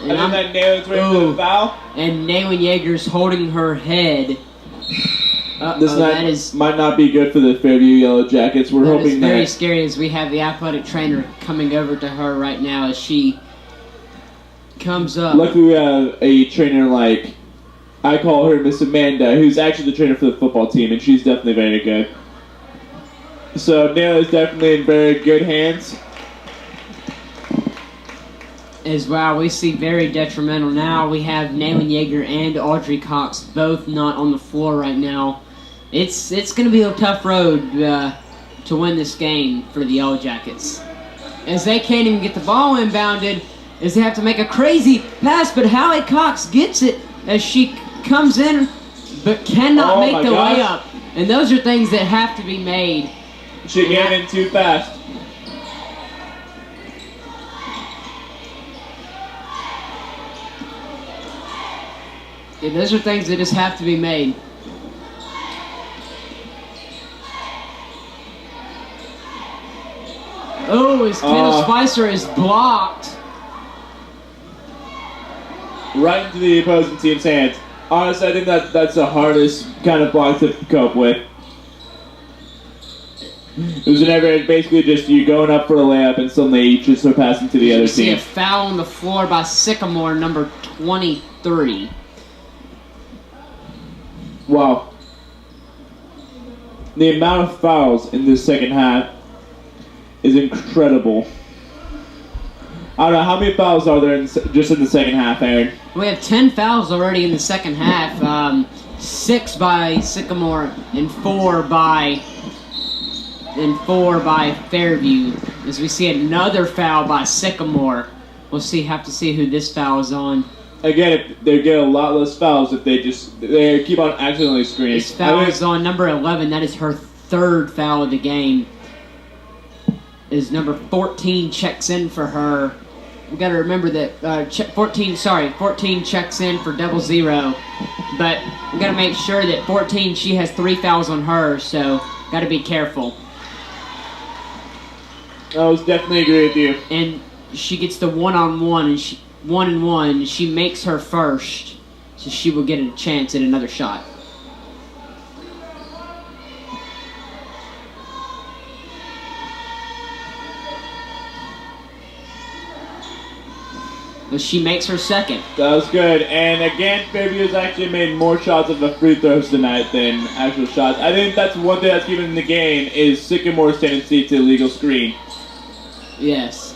Speaker 1: And then that Naylin's ready for the foul.
Speaker 3: And Naylin Yeager's holding her head.
Speaker 1: This might not be good for the Fairview Yellow Jackets. We're hoping
Speaker 3: that. It's very scary as we have the athletic trainer coming over to her right now as she comes up.
Speaker 1: Luckily, we have a trainer like, I call her Miss Amanda, who's actually the trainer for the football team, and she's definitely very good. So Naylin is definitely in very good hands.
Speaker 3: As well, we see very detrimental now. We have Naylin Yeager and Audrey Cox both not on the floor right now. It's going to be a tough road to win this game for the Yellow Jackets. As they can't even get the ball inbounded, as they have to make a crazy pass, but Hallie Cox gets it as she comes in, but cannot make the layup. And those are things that have to be made.
Speaker 1: She came in too fast.
Speaker 3: Yeah, those are things that just have to be made. Oh, as Kendall
Speaker 1: Oh.
Speaker 3: Spicer is blocked.
Speaker 1: Right into the opposing team's hands. Honestly, I think that's the hardest kind of block to cope with. It was whenever basically just you going up for a layup and suddenly you just are passing to the other
Speaker 3: You see a
Speaker 1: team.
Speaker 3: foul on the floor by Sycamore, number 23.
Speaker 1: Wow. The amount of fouls in this second half is incredible. I don't know, how many fouls are there just in the second half, Aaron?
Speaker 3: We have 10 fouls already in the second half. 6 by Sycamore and 4 by Fairview. As we see another foul by Sycamore. We'll have to see who this foul is on.
Speaker 1: Again, they get a lot less fouls if they keep on accidentally screening.
Speaker 3: This foul is on number 11. That is her third foul of the game. As number 14 checks in for her. We got to remember that 14 checks in for 00. But we got to make sure that 14, she has 3 fouls on her, so got to be careful.
Speaker 1: I was definitely agree with you.
Speaker 3: And she gets the one-on-one, and 1-and-1. She makes her first, so she will get a chance at another shot. But she makes her second.
Speaker 1: That was good. And again, Fairview has actually made more shots of the free throws tonight than actual shots. I think that's one thing that's given the game is Sycamore's tendency to illegal screen.
Speaker 3: Yes.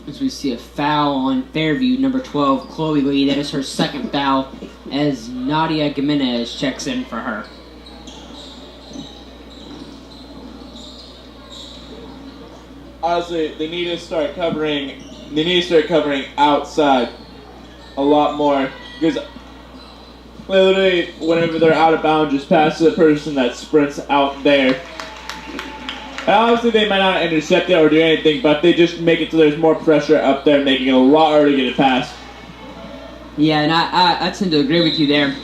Speaker 3: As we see a foul on Fairview, number 12, Chloe Lee. That is her second foul as Nadia Gimenez checks in for her.
Speaker 1: Honestly, they need to start covering. They need to start covering outside a lot more because literally, whenever they're out of bounds, just pass to the person that sprints out there. And obviously, they might not intercept it or do anything, but they just make it so there's more pressure up there, making it a lot harder to get it past.
Speaker 3: Yeah, and I tend to agree with you there.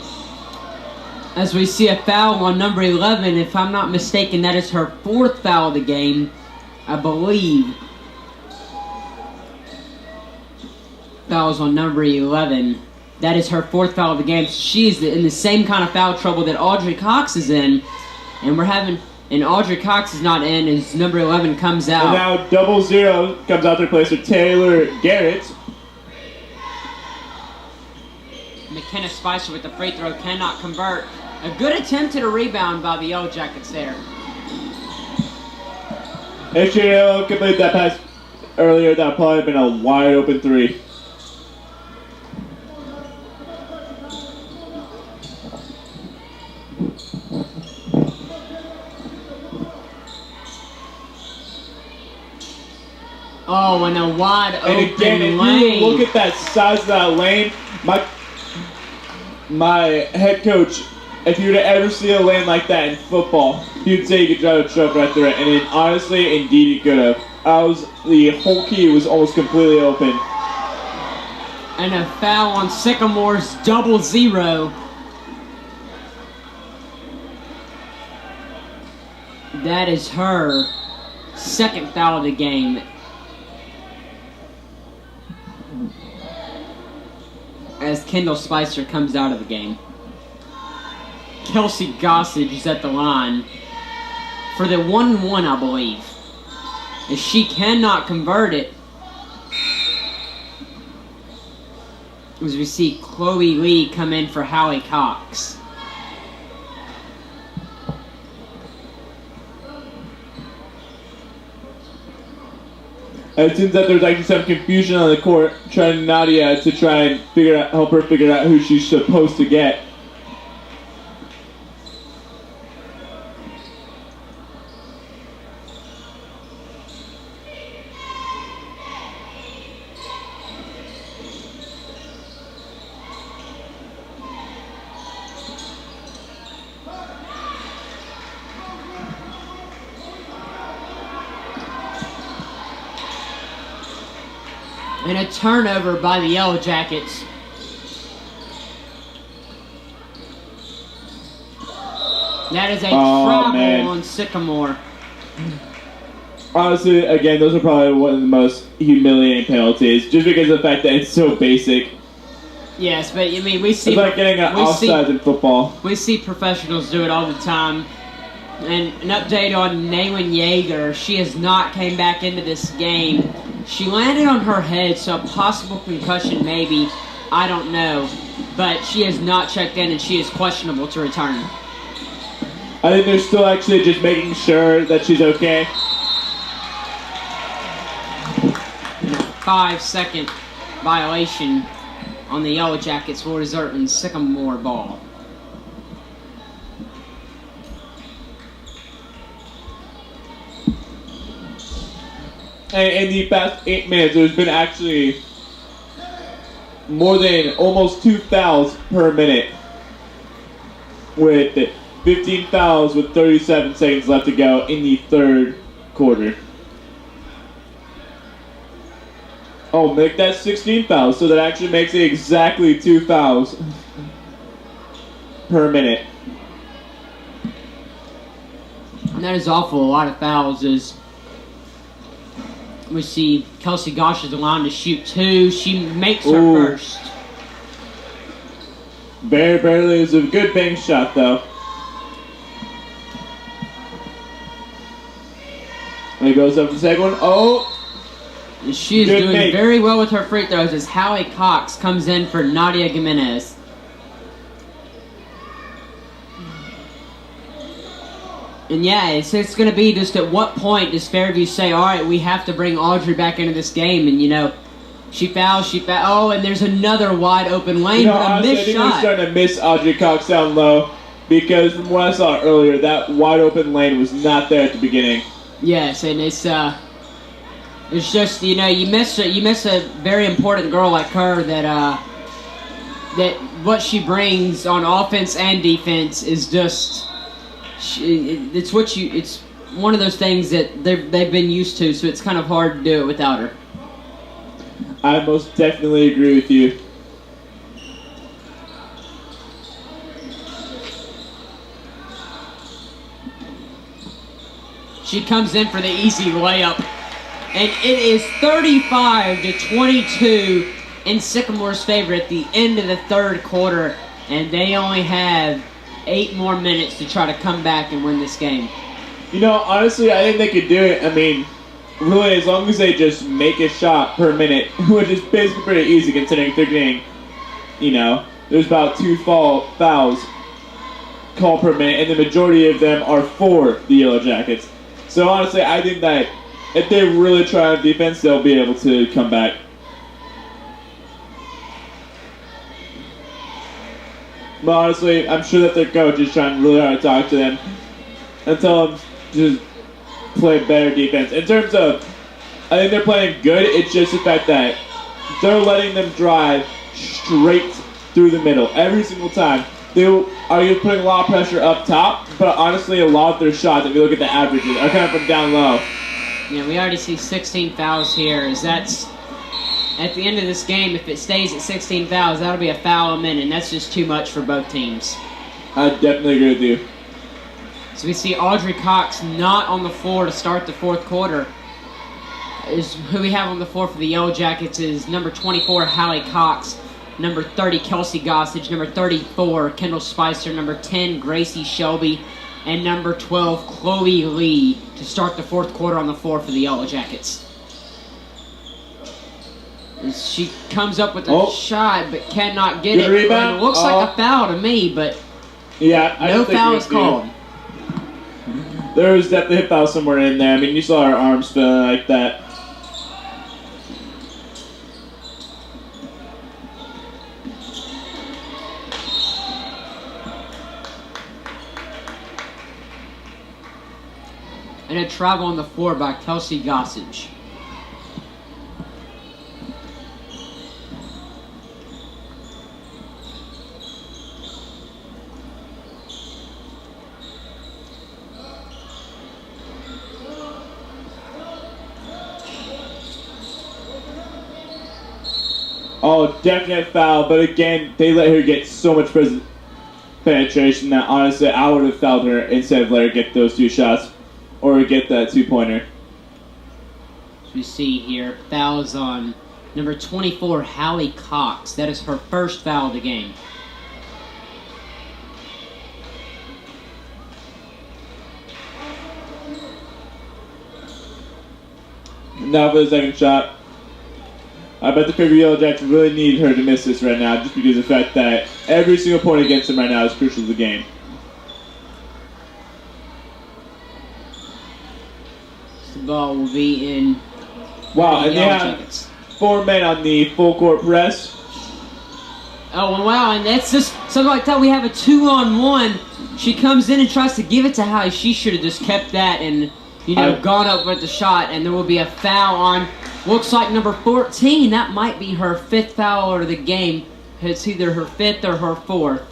Speaker 3: As we see a foul on number 11, if I'm not mistaken, that is her fourth foul of the game, I believe. Fouls on number 11. That is her fourth foul of the game. She's in the same kind of foul trouble that Audrey Cox is in, and Audrey Cox is not in as number 11 comes out.
Speaker 1: And now 00 comes out to replace her, Taylor Garrett.
Speaker 3: McKenna Spicer with the free throw cannot convert. A good attempt at a rebound by the Yellow Jackets there.
Speaker 1: If she able to complete that pass earlier, that would probably have been a wide open three.
Speaker 3: Oh, and a wide
Speaker 1: And
Speaker 3: open
Speaker 1: again, if
Speaker 3: lane.
Speaker 1: you look at that size of that lane, my head coach, if you were to ever see a lane like that in football, he'd say you could drive a truck right through it. And it, honestly, indeed, you could have. The whole key was almost completely open.
Speaker 3: And a foul on Sycamore's 00. That is her second foul of the game. As Kendall Spicer comes out of the game. Kelsey Gossage is at the line for the 1-1, I believe. As she cannot convert it. As we see Chloe Lee come in for Hallie Cox.
Speaker 1: It seems that there's actually some confusion on the court, trying Nadia to try and help her figure out who she's supposed to get.
Speaker 3: And a turnover by the Yellow Jackets. That is a travel on Sycamore.
Speaker 1: Honestly, again, those are probably one of the most humiliating penalties, just because of the fact that it's so basic.
Speaker 3: Yes, but I mean, we see.
Speaker 1: It's like getting an offside in football.
Speaker 3: We see professionals do it all the time. And an update on Naylin Yeager. She has not came back into this game. She landed on her head, so a possible concussion maybe. I don't know. But she has not checked in, and she is questionable to return.
Speaker 1: I think they're still actually just making sure that she's okay.
Speaker 3: 5-second violation on the Yellow Jackets for deserting Sycamore ball.
Speaker 1: And in the past 8 minutes, there's been actually more than almost 2 fouls per minute, with 15 fouls with 37 seconds left to go in the third quarter. Oh, make that 16 fouls, so that actually makes it exactly 2 fouls per minute.
Speaker 3: And that is awful. A lot of fouls. Is we see Kelsey Gosh is allowed to shoot 2. She makes her first.
Speaker 1: Barely is a good bank shot, though. And it goes up to the second one. Oh!
Speaker 3: And she is doing very well with her free throws as Hallie Cox comes in for Nadia Gimenez. And yeah, it's going to be just at what point does Fairview say, all right, we have to bring Audrey back into this game. And, you know, she fouls. Oh, and there's another wide open lane, but a
Speaker 1: honestly,
Speaker 3: missed
Speaker 1: I think
Speaker 3: shot.
Speaker 1: they're starting to miss Audrey Cox down low because from what I saw earlier, that wide open lane was not there at the beginning.
Speaker 3: Yes, and it's just, you know, you miss a very important girl like her that what she brings on offense and defense is just it's one of those things that they've been used to, so it's kind of hard to do it without her.
Speaker 1: I most definitely agree with you.
Speaker 3: She comes in for the easy layup. And it is 35-22 in Sycamore's favor at the end of the third quarter. And they only have 8 more minutes to try to come back and win this game.
Speaker 1: You know, honestly, I think they could do it. I mean, really, as long as they just make a shot per minute, which is basically pretty easy considering they're getting, you know, there's about 2 fouls called per minute, and the majority of them are for the Yellow Jackets. So honestly, I think that if they really try on defense, they'll be able to come back. But honestly, I'm sure that their coach is trying really hard to talk to them and tell them to play better defense. In terms of, I think they're playing good. It's just the fact that they're letting them drive straight through the middle every single time. They are putting a lot of pressure up top, but honestly, a lot of their shots, if you look at the averages, are coming from down low.
Speaker 3: Yeah, we already see 16 fouls here. That's at the end of this game, if it stays at 16 fouls, that'll be a foul a minute, and that's just too much for both teams.
Speaker 1: I definitely agree with you.
Speaker 3: So we see Audrey Cox not on the floor to start the fourth quarter. Who we have on the floor for the Yellow Jackets is number 24, Hallie Cox, number 30, Kelsey Gossage, number 34, Kendall Spicer, number 10, Gracie Shelby, and number 12, Chloe Lee, to start the fourth quarter on the floor for the Yellow Jackets. She comes up with a shot, but cannot get it.
Speaker 1: Rebound.
Speaker 3: It looks like a foul to me, but
Speaker 1: yeah,
Speaker 3: no foul is called.
Speaker 1: There was definitely a foul somewhere in there. I mean, you saw her arms feeling like that.
Speaker 3: And a travel on the floor by Kelsey Gossage.
Speaker 1: Oh, definite foul. But again, they let her get so much penetration that honestly I would have fouled her instead of let her get those 2 shots or get that 2-pointer.
Speaker 3: As we see here, fouls on number 24, Hallie Cox. That is her first foul of the game.
Speaker 1: Now for the second shot. I bet the Fairview Yellow Jackets really need her to miss this right now just because of the fact that every single point against them right now is crucial to the game.
Speaker 3: The ball will be in.
Speaker 1: Wow, and they have
Speaker 3: Jackets.
Speaker 1: 4 men on the full court press.
Speaker 3: Oh, wow, and that's just something like that. We have a 2-on-1. She comes in and tries to give it to Hallie. She should have just kept that and, gone up with the shot, and there will be a foul on, looks like number 14. That might be her 5th foul of the game. It's either her 5th or her 4th.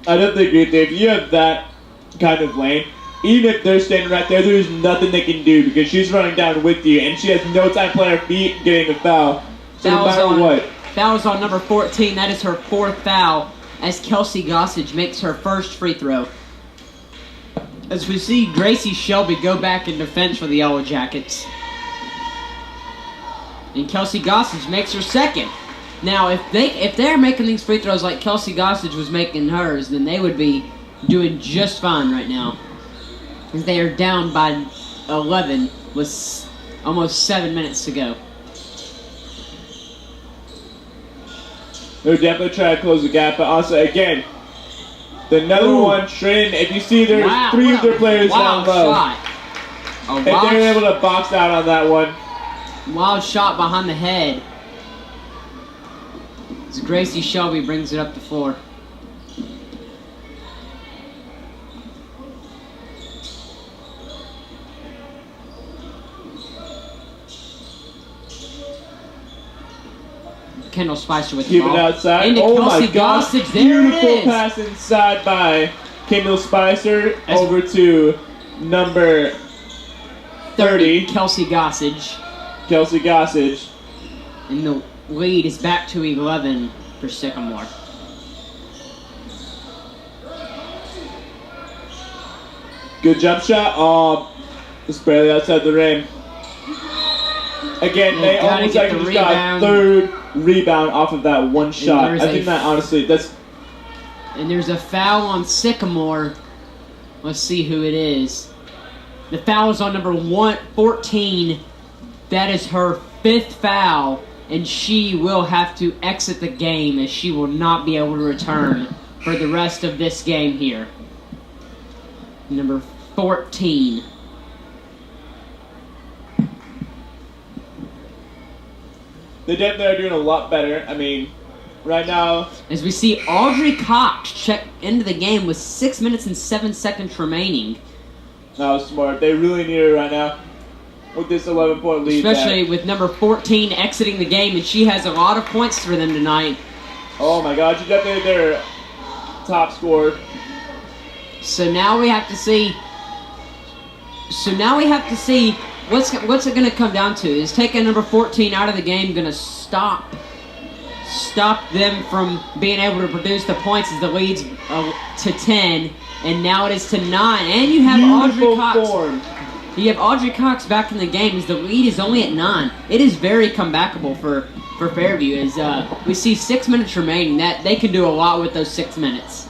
Speaker 1: I definitely agree with Dave. You have that kind of lane. Even if they're standing right there, there's nothing they can do because she's running down with you, and she has no time playing her feet and getting a foul. So no matter what.
Speaker 3: Foul's on number 14. That is her 4th foul as Kelsey Gossage makes her first free throw. As we see Gracie Shelby go back in defense for the Yellow Jackets. And Kelsey Gossage makes her second. Now, if they're making these free throws like Kelsey Gossage was making hers, then they would be doing just fine right now. As they are down by 11 with almost 7 minutes to go.
Speaker 1: They're definitely trying to close the gap, but also, again, the number one straight in. If you see, there's 3 of their players down low.
Speaker 3: Shot.
Speaker 1: If they're able to box out on that one.
Speaker 3: Wild shot behind the head. As Gracie Shelby brings it up the floor. Kendall Spicer with the ball.
Speaker 1: Keep it outside.
Speaker 3: Into
Speaker 1: Oh
Speaker 3: Kelsey
Speaker 1: my gosh.
Speaker 3: Gossage. There it
Speaker 1: Beautiful
Speaker 3: is.
Speaker 1: pass inside by Kendall Spicer over to number 30.
Speaker 3: Kelsey Gossage.
Speaker 1: Kelsey Gossage.
Speaker 3: And the lead is back to 11 for Sycamore.
Speaker 1: Good jump shot. Oh, just barely outside the rim. Again, they almost like just got a 3rd rebound off of that one shot. I think that honestly, that's.
Speaker 3: And there's a foul on Sycamore. Let's see who it is. The foul is on number 14. That is her 5th foul, and she will have to exit the game as she will not be able to return for the rest of this game here. Number 14.
Speaker 1: They definitely are doing a lot better. I mean, right now.
Speaker 3: As we see Audrey Cox check into the game with 6 minutes and 7 seconds remaining.
Speaker 1: That was smart. They really need her right now with this 11-point lead.
Speaker 3: Especially with number 14 exiting the game, and she has a lot of points for them tonight.
Speaker 1: Oh my God, she's definitely their top scorer.
Speaker 3: So now we have to see. What's it going to come down to? Is taking number 14 out of the game going to stop them from being able to produce the points as the lead's to 10, and now it is to 9. And you have Audrey Cox. You have Audrey Cox back in the game as the lead is only at 9. It is very comebackable for Fairview as we see 6 minutes remaining. That they can do a lot with those 6 minutes.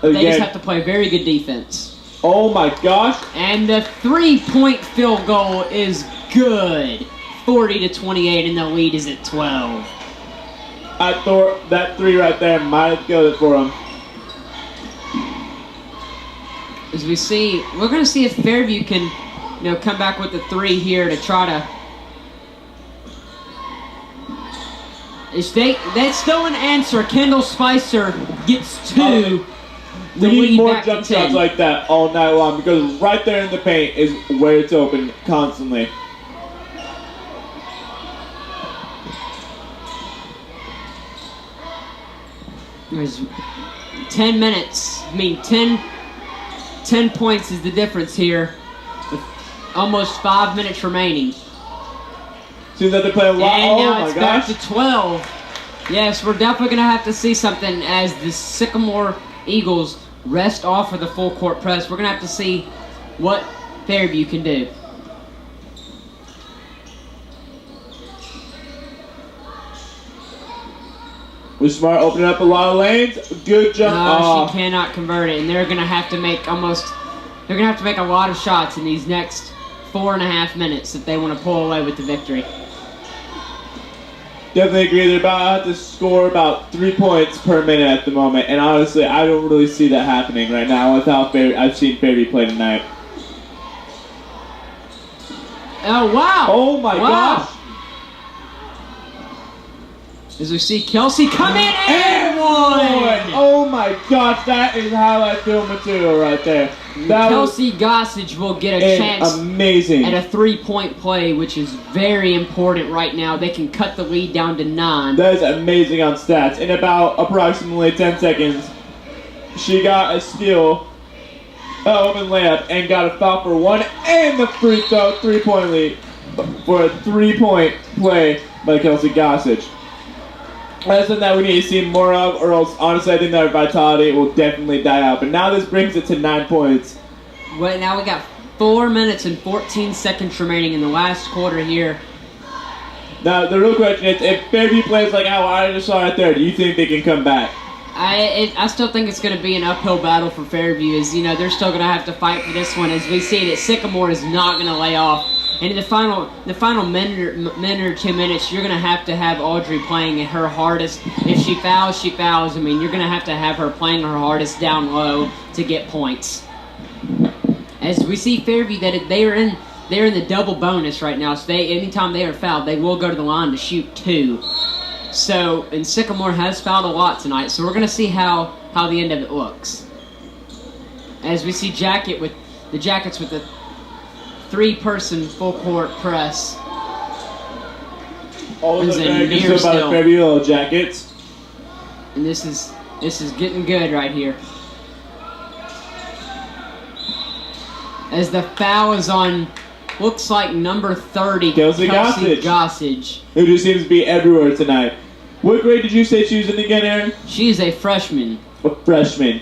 Speaker 3: They just have to play very good defense.
Speaker 1: Oh my gosh.
Speaker 3: And the 3-point field goal is good. 40-28, and the lead is at 12.
Speaker 1: I thought that 3 right there might have killed it for them.
Speaker 3: As we see, we're going to see if Fairview can, come back with the 3 here to try to. That's still an answer. Kendall Spicer gets 2.
Speaker 1: We need more jump shots like that all night long because right there in the paint is where it's open constantly.
Speaker 3: There's 10 minutes. 10 points is the difference here with almost 5 minutes remaining.
Speaker 4: Seems like they're playing a lot.
Speaker 3: And
Speaker 4: Oh
Speaker 3: now
Speaker 4: my
Speaker 3: it's back
Speaker 4: gosh.
Speaker 3: to 12. Yes, we're definitely going to have to see something as the Sycamore Eagles rest off of the full court press. We're going to have to see what Fairview can do.
Speaker 4: With Smart opening up a lot of lanes. Good jump.
Speaker 3: No, she cannot convert it, and they're going to have to make they're going to have to make a lot of shots in these next 4.5 minutes if they want to pull away with the victory.
Speaker 4: Definitely agree. They're about to score about 3 points per minute at the moment, and honestly, I don't really see that happening right now with how I've seen Fairview play tonight.
Speaker 3: Oh, wow.
Speaker 4: Oh my gosh.
Speaker 3: As we see Kelsey come in and one.
Speaker 4: Oh my gosh, that is highlight film material right there. That
Speaker 3: Kelsey Gossage will get a
Speaker 4: was
Speaker 3: chance
Speaker 4: amazing.
Speaker 3: at a 3-point play, which is very important right now. They can cut the lead down to 9.
Speaker 4: That is amazing on stats. In about approximately 10 seconds, she got a steal, open layup, and got a foul for 1 and the free throw 3-point lead for a 3-point play by Kelsey Gossage. That's something that we need to see more of, or else, honestly, I think that our vitality will definitely die out. But now this brings it to 9 points.
Speaker 3: Well, now we got 4 minutes and 14 seconds remaining in the last quarter here.
Speaker 4: Now, the real question is, if Fairview plays like how I just saw right there, do you think they can come back?
Speaker 3: I still think it's going to be an uphill battle for Fairview. As you know, they're still going to have to fight for this one. As we see that Sycamore is not going to lay off. And in the final minute or 2 minutes, you're going to have Audrey playing at her hardest. If she fouls, she fouls. I mean, you're going to have her playing her hardest down low to get points. As we see Fairview, that they're in the double bonus right now. So anytime they are fouled, they will go to the line to shoot 2. So, and Sycamore has fouled a lot tonight. So we're going to see how the end of it looks. As we see the Jackets with the 3-person full court press.
Speaker 4: All of
Speaker 3: Is
Speaker 4: the
Speaker 3: a
Speaker 4: Americans
Speaker 3: near
Speaker 4: still by the
Speaker 3: still.
Speaker 4: Fairview Little Jackets.
Speaker 3: And this is getting good right here. As the foul is on, looks like number 30,
Speaker 4: Kelsey Gossage.
Speaker 3: Gossage.
Speaker 4: Who just seems to be everywhere tonight. What grade did you say she was in again, Aaron?
Speaker 3: She is a freshman.
Speaker 4: A freshman.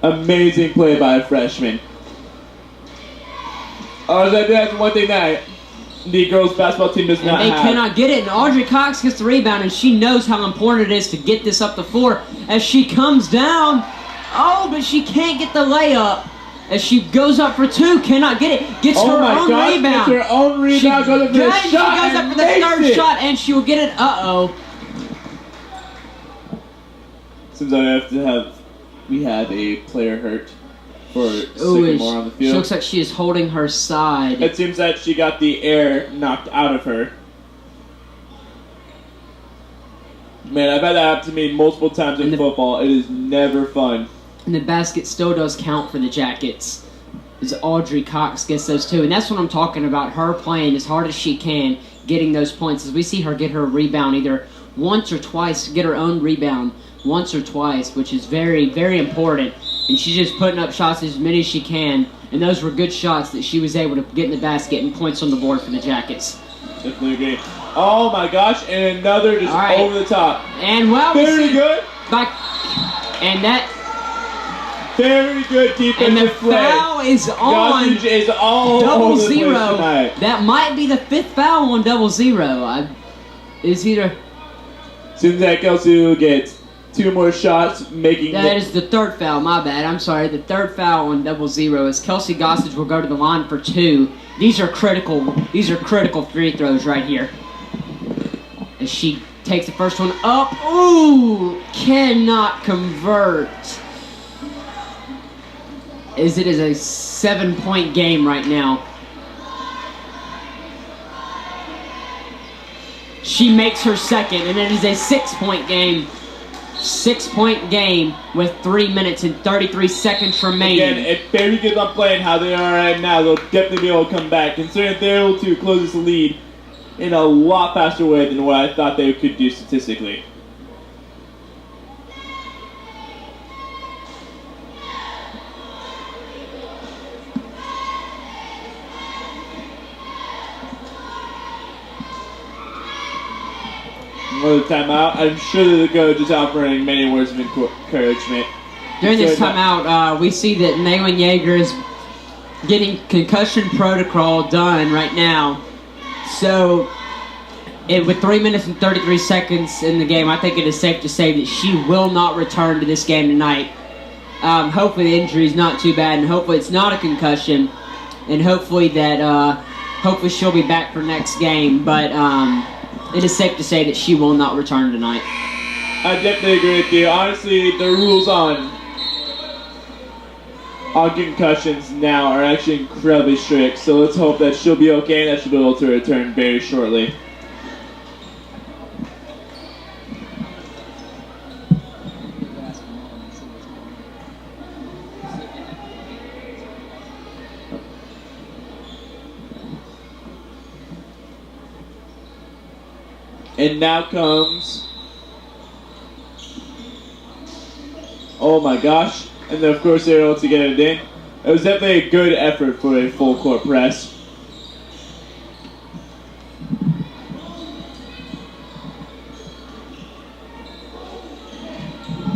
Speaker 4: Amazing play by a freshman. That's one thing that the girls' basketball team does not
Speaker 3: And they
Speaker 4: have.
Speaker 3: cannot get it. And Audrey Cox gets the rebound, and she knows how important it is to get this up the floor. As she comes down, but she can't get the layup. As she goes up for 2, cannot get it. Gets her own rebound.
Speaker 4: Gets her own rebound, goes up for the shot,
Speaker 3: She goes up for the third
Speaker 4: it.
Speaker 3: shot, and she will get it.
Speaker 4: Seems like we have a player hurt for Sycamore on the
Speaker 3: She
Speaker 4: field.
Speaker 3: looks like she is holding her side.
Speaker 4: It seems that she got the air knocked out of her. Man, I've had that happen to me multiple times in football. It is never fun.
Speaker 3: And the basket still does count for the Jackets. As Audrey Cox gets those 2. And that's what I'm talking about. Her playing as hard as she can, getting those points. As we see her get her rebound either once or twice, get her own rebound once or twice, which is very, very important. And she's just putting up shots as many as she can. And those were good shots that she was able to get in the basket and points on the board for the Jackets.
Speaker 4: Definitely agree. Oh my gosh, and another just
Speaker 3: right.
Speaker 4: over the top.
Speaker 3: And
Speaker 4: Very good. Very good
Speaker 3: And
Speaker 4: defensive
Speaker 3: the
Speaker 4: play.
Speaker 3: foul is on
Speaker 4: Gossage is all
Speaker 3: double
Speaker 4: over the place
Speaker 3: zero.
Speaker 4: tonight.
Speaker 3: That might be the 5th foul on double zero.
Speaker 4: Seems like Kelsey will get 2 more shots, making
Speaker 3: That is the 3rd foul, my bad. I'm sorry. The 3rd foul on double zero is Kelsey Gossage will go to the line for 2. These are critical free throws right here. As she takes the first one up. Ooh! Cannot convert. As it is a 7-point game right now. She makes her second, and it is a 6-point game. 6-point game with 3 minutes and 33 seconds remaining.
Speaker 4: Again, if Fairview gets on playing how they are right now, they'll definitely be able to come back. Considering they're able to close this lead in a lot faster way than what I thought they could do statistically. another timeout. I'm sure that the coach is offering many words of encouragement.
Speaker 3: During this timeout, we see that Naylin Yeager is getting concussion protocol done right now. So, with 3 minutes and 33 seconds in the game, I think it is safe to say that she will not return to this game tonight. Hopefully the injury is not too bad, and hopefully it's not a concussion, and hopefully she'll be back for next game. But it is safe to say that she will not return tonight.
Speaker 4: I definitely agree with you. Honestly, the rules on concussions now are actually incredibly strict, so let's hope that she'll be okay and that she'll be able to return very shortly. And now comes, oh my gosh, and then of course they're able to get it in. It was definitely a good effort for a full court press.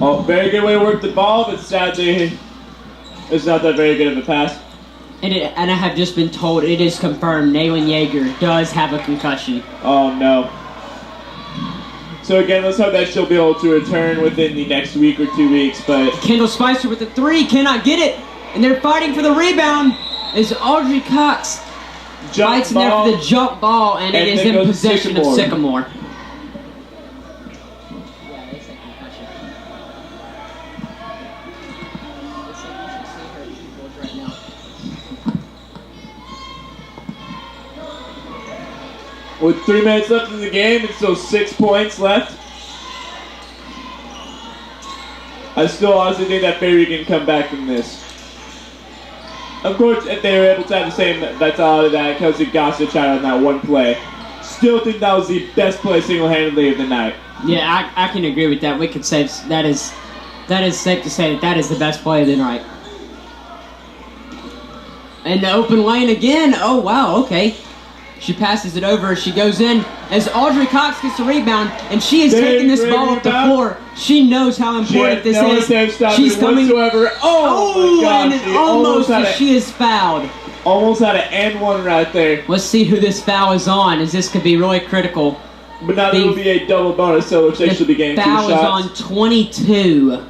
Speaker 4: Oh, very good way to work the ball, but sadly it's not that very good of a pass.
Speaker 3: And I have just been told, it is confirmed, Naylin Yeager does have a concussion.
Speaker 4: Oh no. So again, let's hope that she'll be able to return within the next week or 2 weeks, but...
Speaker 3: Kendall Spicer with the three, cannot get it, and they're fighting for the rebound as Audrey Cox fights in there for the jump ball, and it is in possession of Sycamore.
Speaker 4: With 3 minutes left in the game and still 6 points left, I still honestly think that Fairview can come back from this. Of course, if they were able to have the same vitality that Kelsey Gossage had on that one play, still think that was the best play single-handedly of the night.
Speaker 3: Yeah, I can agree with that. We could say that is safe to say that is the best play of the night. And the open lane again. Oh wow, okay. She passes it over. She goes in as Audrey Cox gets the rebound, and she is taking this ball up the floor. She knows how important this is. She's coming.
Speaker 4: Whatsoever. Oh my gosh,
Speaker 3: and almost she is fouled.
Speaker 4: Almost had an and one right there.
Speaker 3: Let's see who this foul is on, as this could be really critical.
Speaker 4: But now there will be a double bonus, so it looks like she'll be getting 2 shots.
Speaker 3: Foul is on 22.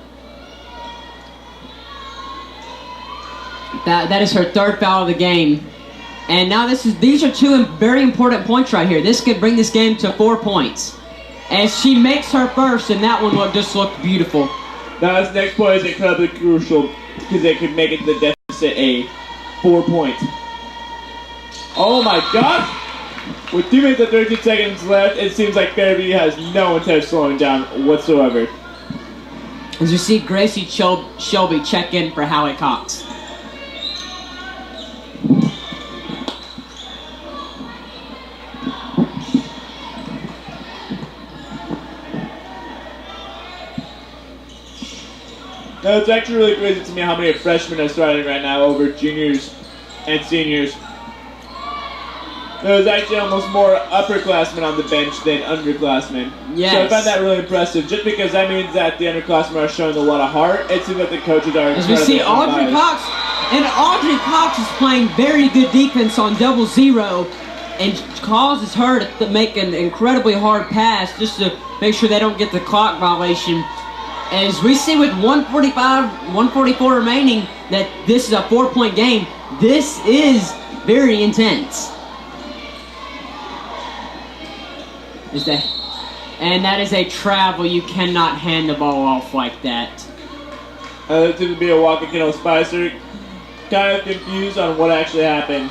Speaker 3: That is her third foul of the game. And now these are 2 very important points right here. This could bring this game to 4 points. As she makes her first, and that one just looked beautiful.
Speaker 4: Now this next play is incredibly crucial because they could make it the deficit a 4 points. Oh my gosh! With 2 minutes and 13 seconds left, it seems like Fairview has no intent of slowing down whatsoever.
Speaker 3: As you see Gracie Shelby check in for Hallie Cox.
Speaker 4: No, it's actually really crazy to me how many freshmen are starting right now over juniors and seniors. There's actually almost more upperclassmen on the bench than underclassmen.
Speaker 3: Yes.
Speaker 4: So I find that really impressive, just because that means that the underclassmen are showing a lot of heart. It seems that the coaches are
Speaker 3: as we see Audrey Cox, and Audrey Cox is playing very good defense on 0-0 and causes her to make an incredibly hard pass just to make sure they don't get the clock violation. As we see with 144 remaining, that this is a 4-point game. This is very intense. And that is a travel. You cannot hand the ball off like that.
Speaker 4: It's going to be a walk of Kendall Spicer. Kind of confused on what actually happened.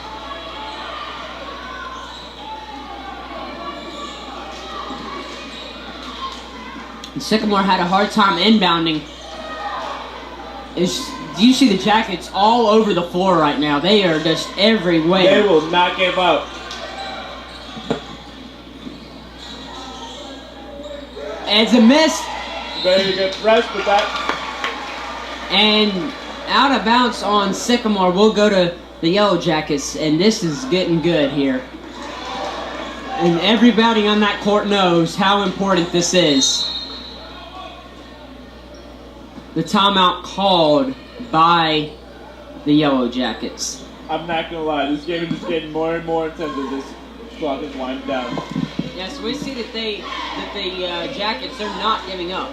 Speaker 3: Sycamore had a hard time inbounding. Do you see the Jackets all over the floor right now? They are just everywhere.
Speaker 4: They will not give up.
Speaker 3: It's a miss.
Speaker 4: Very good press with that.
Speaker 3: And out of bounds on Sycamore. We'll go to the Yellow Jackets, and this is getting good here. And everybody on that court knows how important this is. The timeout called by the Yellow Jackets.
Speaker 4: I'm not gonna lie, this game is just getting more and more intense as this clock is winding down.
Speaker 3: Yes, we see that the Jackets, they're not giving up.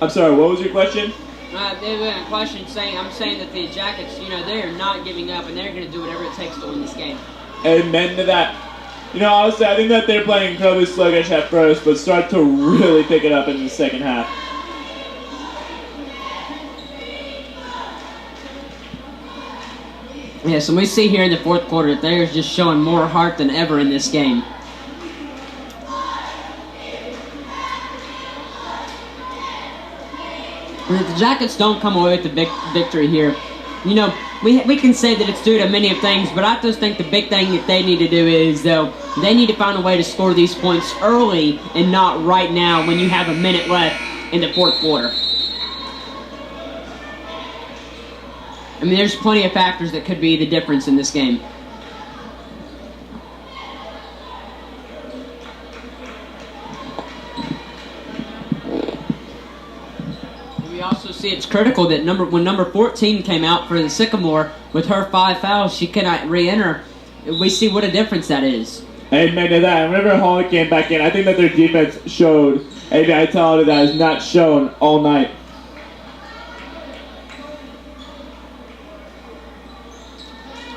Speaker 4: I'm sorry, what was your question?
Speaker 3: There's been a question saying, I'm saying that the Jackets, they are not giving up and they're going to do whatever it takes to win this game.
Speaker 4: Amen to that. Honestly, I think that they're playing incredibly sluggish at first, but start to really pick it up in the second half.
Speaker 3: Yeah, so we see here in the fourth quarter that they're just showing more heart than ever in this game. And if the Jackets don't come away with the victory here, we can say that it's due to many of things, but I just think the big thing that they need to do is, though, they need to find a way to score these points early and not right now when you have a minute left in the fourth quarter. I mean, there's plenty of factors that could be the difference in this game. We also see it's critical that when number 14 came out for the Sycamore with her 5 fouls, she cannot re-enter. We see what a difference that is.
Speaker 4: Amen to that. And whenever Holland came back in, I think that their defense showed a vitality that is not shown all night.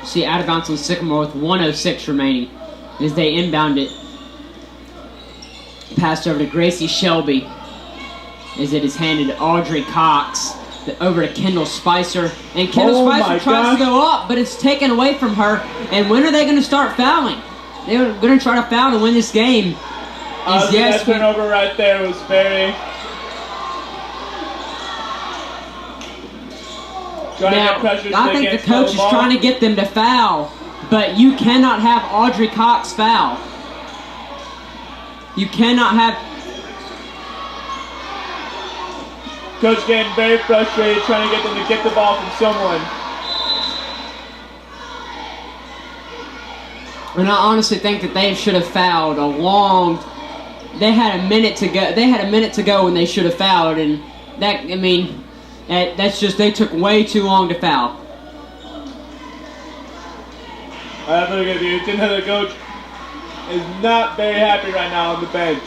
Speaker 3: See, out of bounds on Sycamore with 1:06 remaining as they inbound it. Passed over to Gracie Shelby as it is handed to Audrey Cox. Over to Kendall Spicer. And Kendall Spicer tries to go up, but it's taken away from her. And when are they going to start fouling? They're going to try to foul to win this game.
Speaker 4: That turnover right there was very...
Speaker 3: Now, I think the coach is trying to get them to foul, but you cannot have Audrey Cox foul. You cannot have...
Speaker 4: Coach getting very frustrated, trying to get them to get the ball from someone.
Speaker 3: And I honestly think that they should have fouled a long... They had a minute to go. They had a minute to go when they should have fouled, and that, I mean... That's just, they took way too long to foul.
Speaker 4: I have to look at you. The coach is not very happy right now on the bench.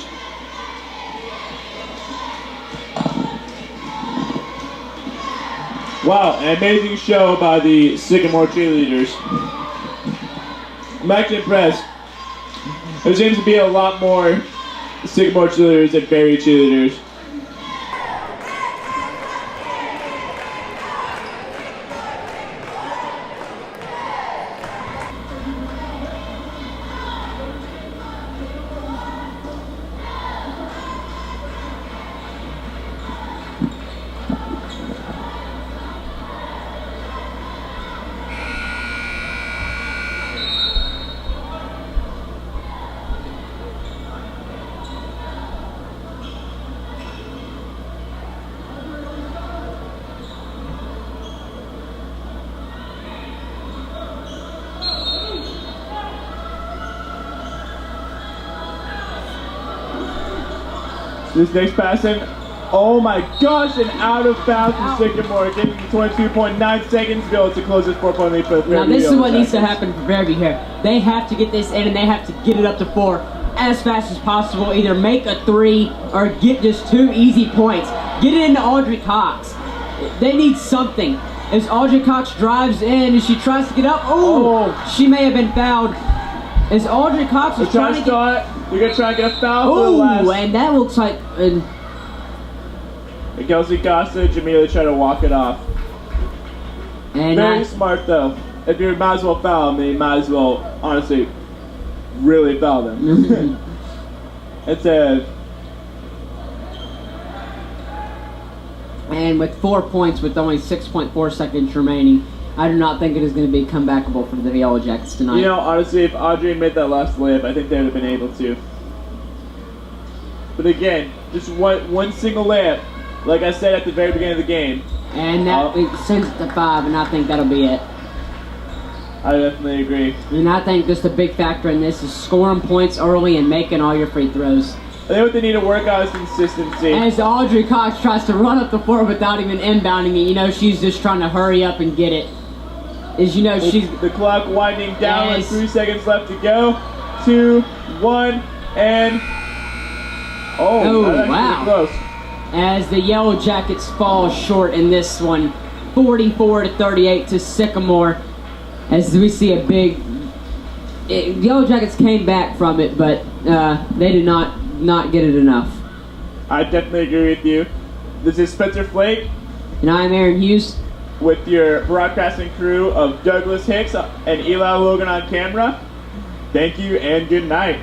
Speaker 4: Wow, an amazing show by the Sycamore cheerleaders. I'm actually impressed. There seems to be a lot more Sycamore cheerleaders than Fairview cheerleaders. This next passing, oh my gosh, and out of bounds from Sycamore, getting 22.9 seconds to be able to close this 4-point lead for the Fairview.
Speaker 3: Now this is what needs to happen for Fairview here. They have to get this in and they have to get it up to 4 as fast as possible. Either make a 3 or get just 2 easy points. Get it into Audrey Cox. They need something. As Audrey Cox drives in and she tries to get up, she may have been fouled. As Audrey Cox is trying to
Speaker 4: get... You're going to try and get a foul for the last.
Speaker 3: And that looks like...
Speaker 4: And Kelsey Gossage immediately trying to walk it off.
Speaker 3: And
Speaker 4: very smart, though. If you might as well foul them, you might as well, honestly, really foul them. It's a...
Speaker 3: And with 4 points, with only 6.4 seconds remaining, I do not think it is going to be comebackable for the Yellow Jackets tonight.
Speaker 4: Honestly, if Audrey made that last layup, I think they would have been able to. But again, just one single layup, like I said at the very beginning of the game.
Speaker 3: And that sends it to 5, and I think that'll be it.
Speaker 4: I definitely agree.
Speaker 3: And I think just a big factor in this is scoring points early and making all your free throws.
Speaker 4: I think what they need to work out is consistency.
Speaker 3: As Audrey Cox tries to run up the floor without even inbounding it, you know she's just trying to hurry up and get it. As you know, she's
Speaker 4: the clock winding down with
Speaker 3: Yes.
Speaker 4: 3 seconds left to go. 2, 1, and
Speaker 3: Oh,
Speaker 4: that actually
Speaker 3: wow.
Speaker 4: was close.
Speaker 3: as the Yellow Jackets fall short in this one, 44-38 to Sycamore. As we see a big, Yellow Jackets came back from it, but they did not get it enough.
Speaker 4: I definitely agree with you. This is Spencer Flake
Speaker 3: And I'm Aaron Hughes.
Speaker 4: with your broadcasting crew of Douglas Hicks and Eli Logan on camera. Thank you and good night.